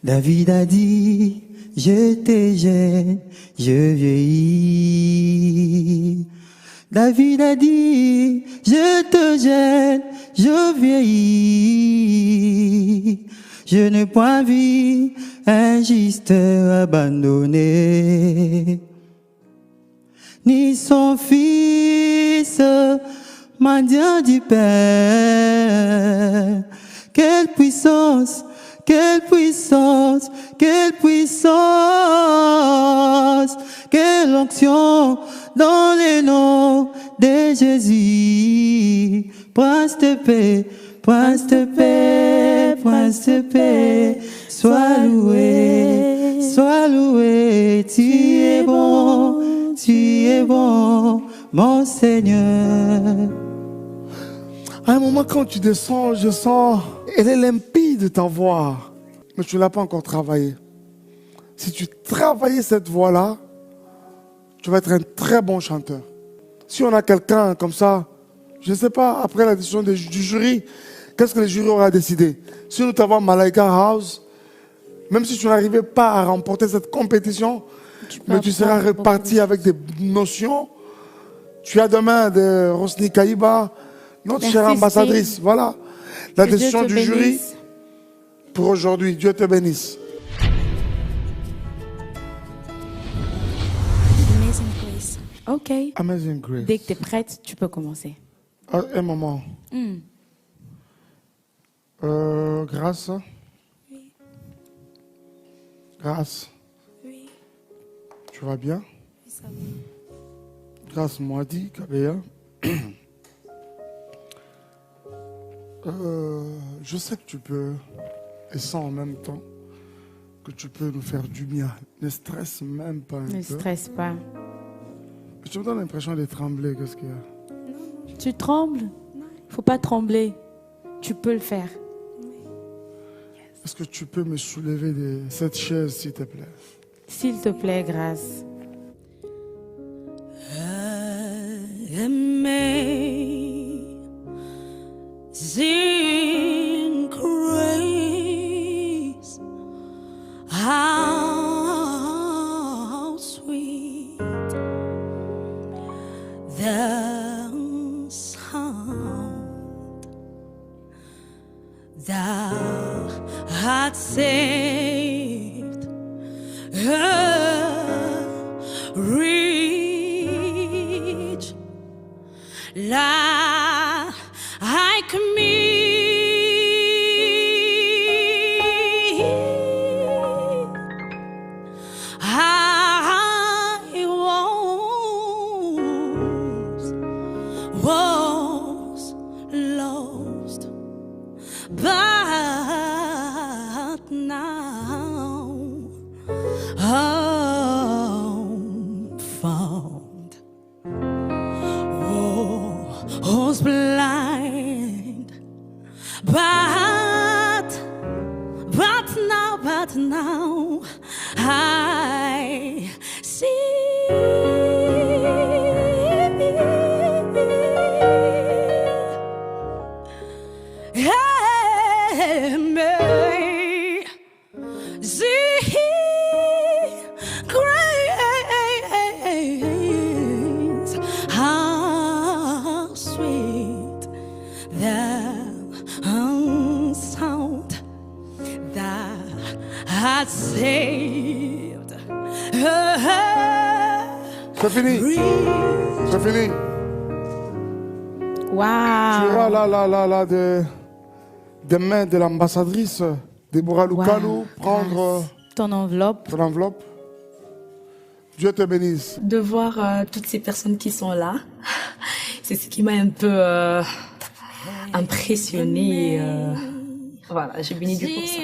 David a dit j'étais jeune, je vieillis. David a dit j'étais jeune, je vieillis. Je ne point vu injuste abandonné, ni son fils, mendiant du Père. Quelle puissance, quelle puissance, quelle puissance, quelle onction dans le nom de Jésus. Prince de paix, prince de paix, prince de paix, sois loué, tu es bon, mon Seigneur. À un moment, quand tu descends, je sens, elle est limpide ta voix, mais tu ne l'as pas encore travaillée. Si tu travaillais cette voix-là, tu vas être un très bon chanteur. Si on a quelqu'un comme ça, je ne sais pas, après la décision du jury, qu'est-ce que le jury aura décidé? Si nous t'avons Malaika House, même si tu n'arrivais pas à remporter cette compétition, mais tu seras reparti avec des notions. Tu as demain de Rosny Kaïba, notre chère ambassadrice. Voilà la décision du jury pour aujourd'hui. Dieu te bénisse. Amazing Grace. Ok. Amazing Grace. Dès que tu es prête, tu peux commencer. Un moment. Grâce. Oui. Grâce. Oui. Tu vas bien? Oui, ça va. Grâce Moadi, Kabea. Je sais que tu peux, et ça en même temps, que tu peux nous faire du bien. Ne stresse même pas un peu. Ne stresse pas. Tu me donnes l'impression de trembler. Qu'est-ce qu'il y a? Tu trembles? Faut pas trembler. Tu peux le faire. Est-ce que tu peux me soulever de cette chaise, s'il te plaît? S'il te plaît, Grâce. Amazing grace, how sweet the sound thou hast saved a wretch like me. I was lost, but now I'm found. Was blind, but now I see. Grace, how sweet the sound that had saved her. C'est fini. C'est fini. Waouh. Tu auras là des mains de l'ambassadrice Deborah Lukalu prendre ton enveloppe. Ton enveloppe. Dieu te bénisse. De voir toutes ces personnes qui sont là, c'est ce qui m'a un peu impressionnée. Voilà, j'ai béni Dieu pour ça.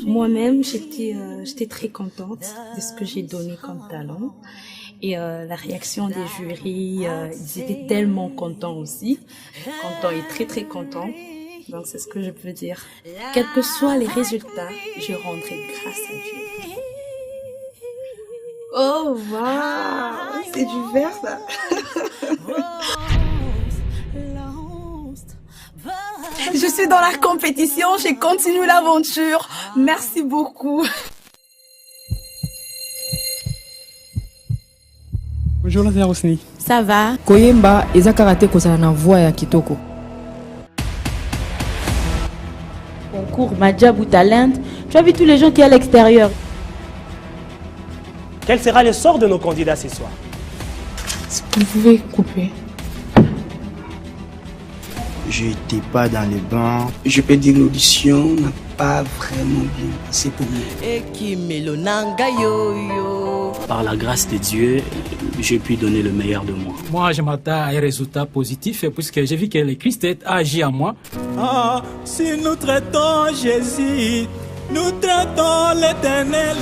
Moi-même, j'étais très contente de ce que j'ai donné comme talent. Et la réaction des jurys, ils étaient tellement contents aussi. Contents et très très contents. Donc c'est ce que je peux dire. Quels que soient les résultats, je rendrai grâce à Dieu. Oh waouh, c'est du vert ça. Je suis dans la compétition, j'ai continué l'aventure. Merci beaucoup. Bonjour la Rosny. Ça va? Koyemba eza karate kozala na voix ya kitoko. concours Madjabou Talent, tu as vu tous les gens qui sont à l'extérieur. Quel sera le sort de nos candidats ce soir? Si vous pouvez couper. Je n'étais pas dans les bancs. Je peux dire l'audition n'a pas vraiment bien passé pour moi. Par la grâce de Dieu, j'ai pu donner le meilleur de moi. Moi, je m'attends à un résultat positif puisque j'ai vu que le Christ a agi en moi. Ah, si nous traitons Jésus, nous traitons l'Éternel.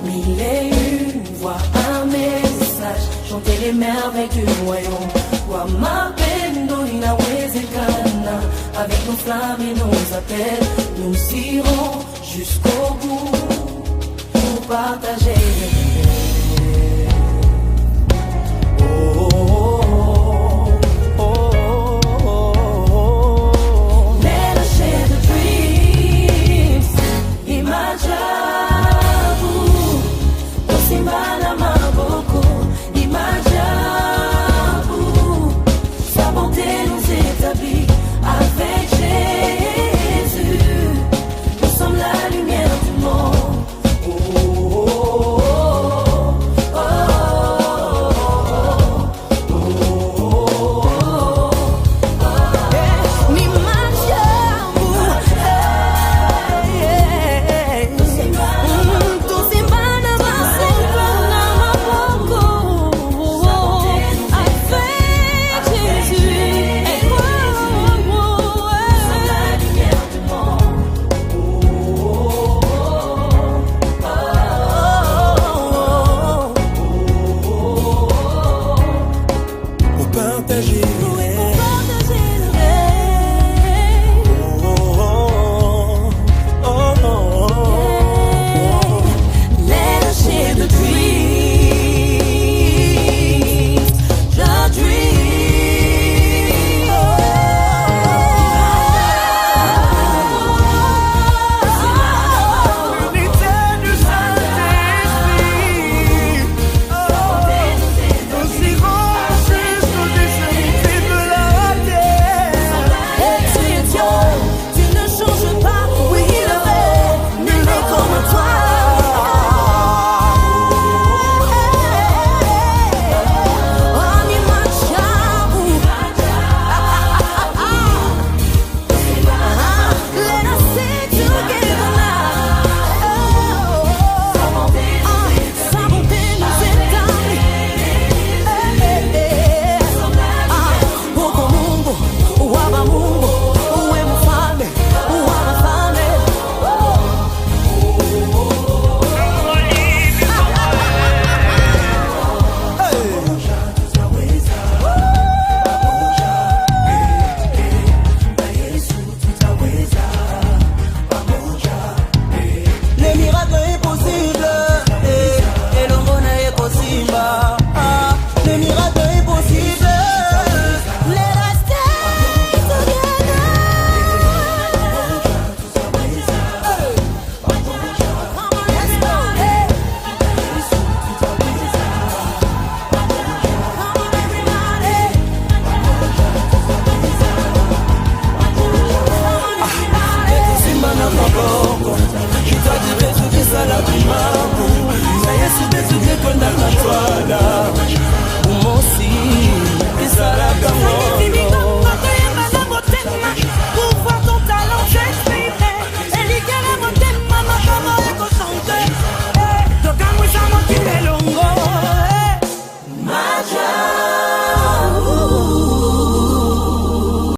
Mille et une voix, un message, chanter les merveilles du royaume. Wamapendo inawezekana, avec nos flammes et nos appels, nous irons jusqu'au bout pour partager.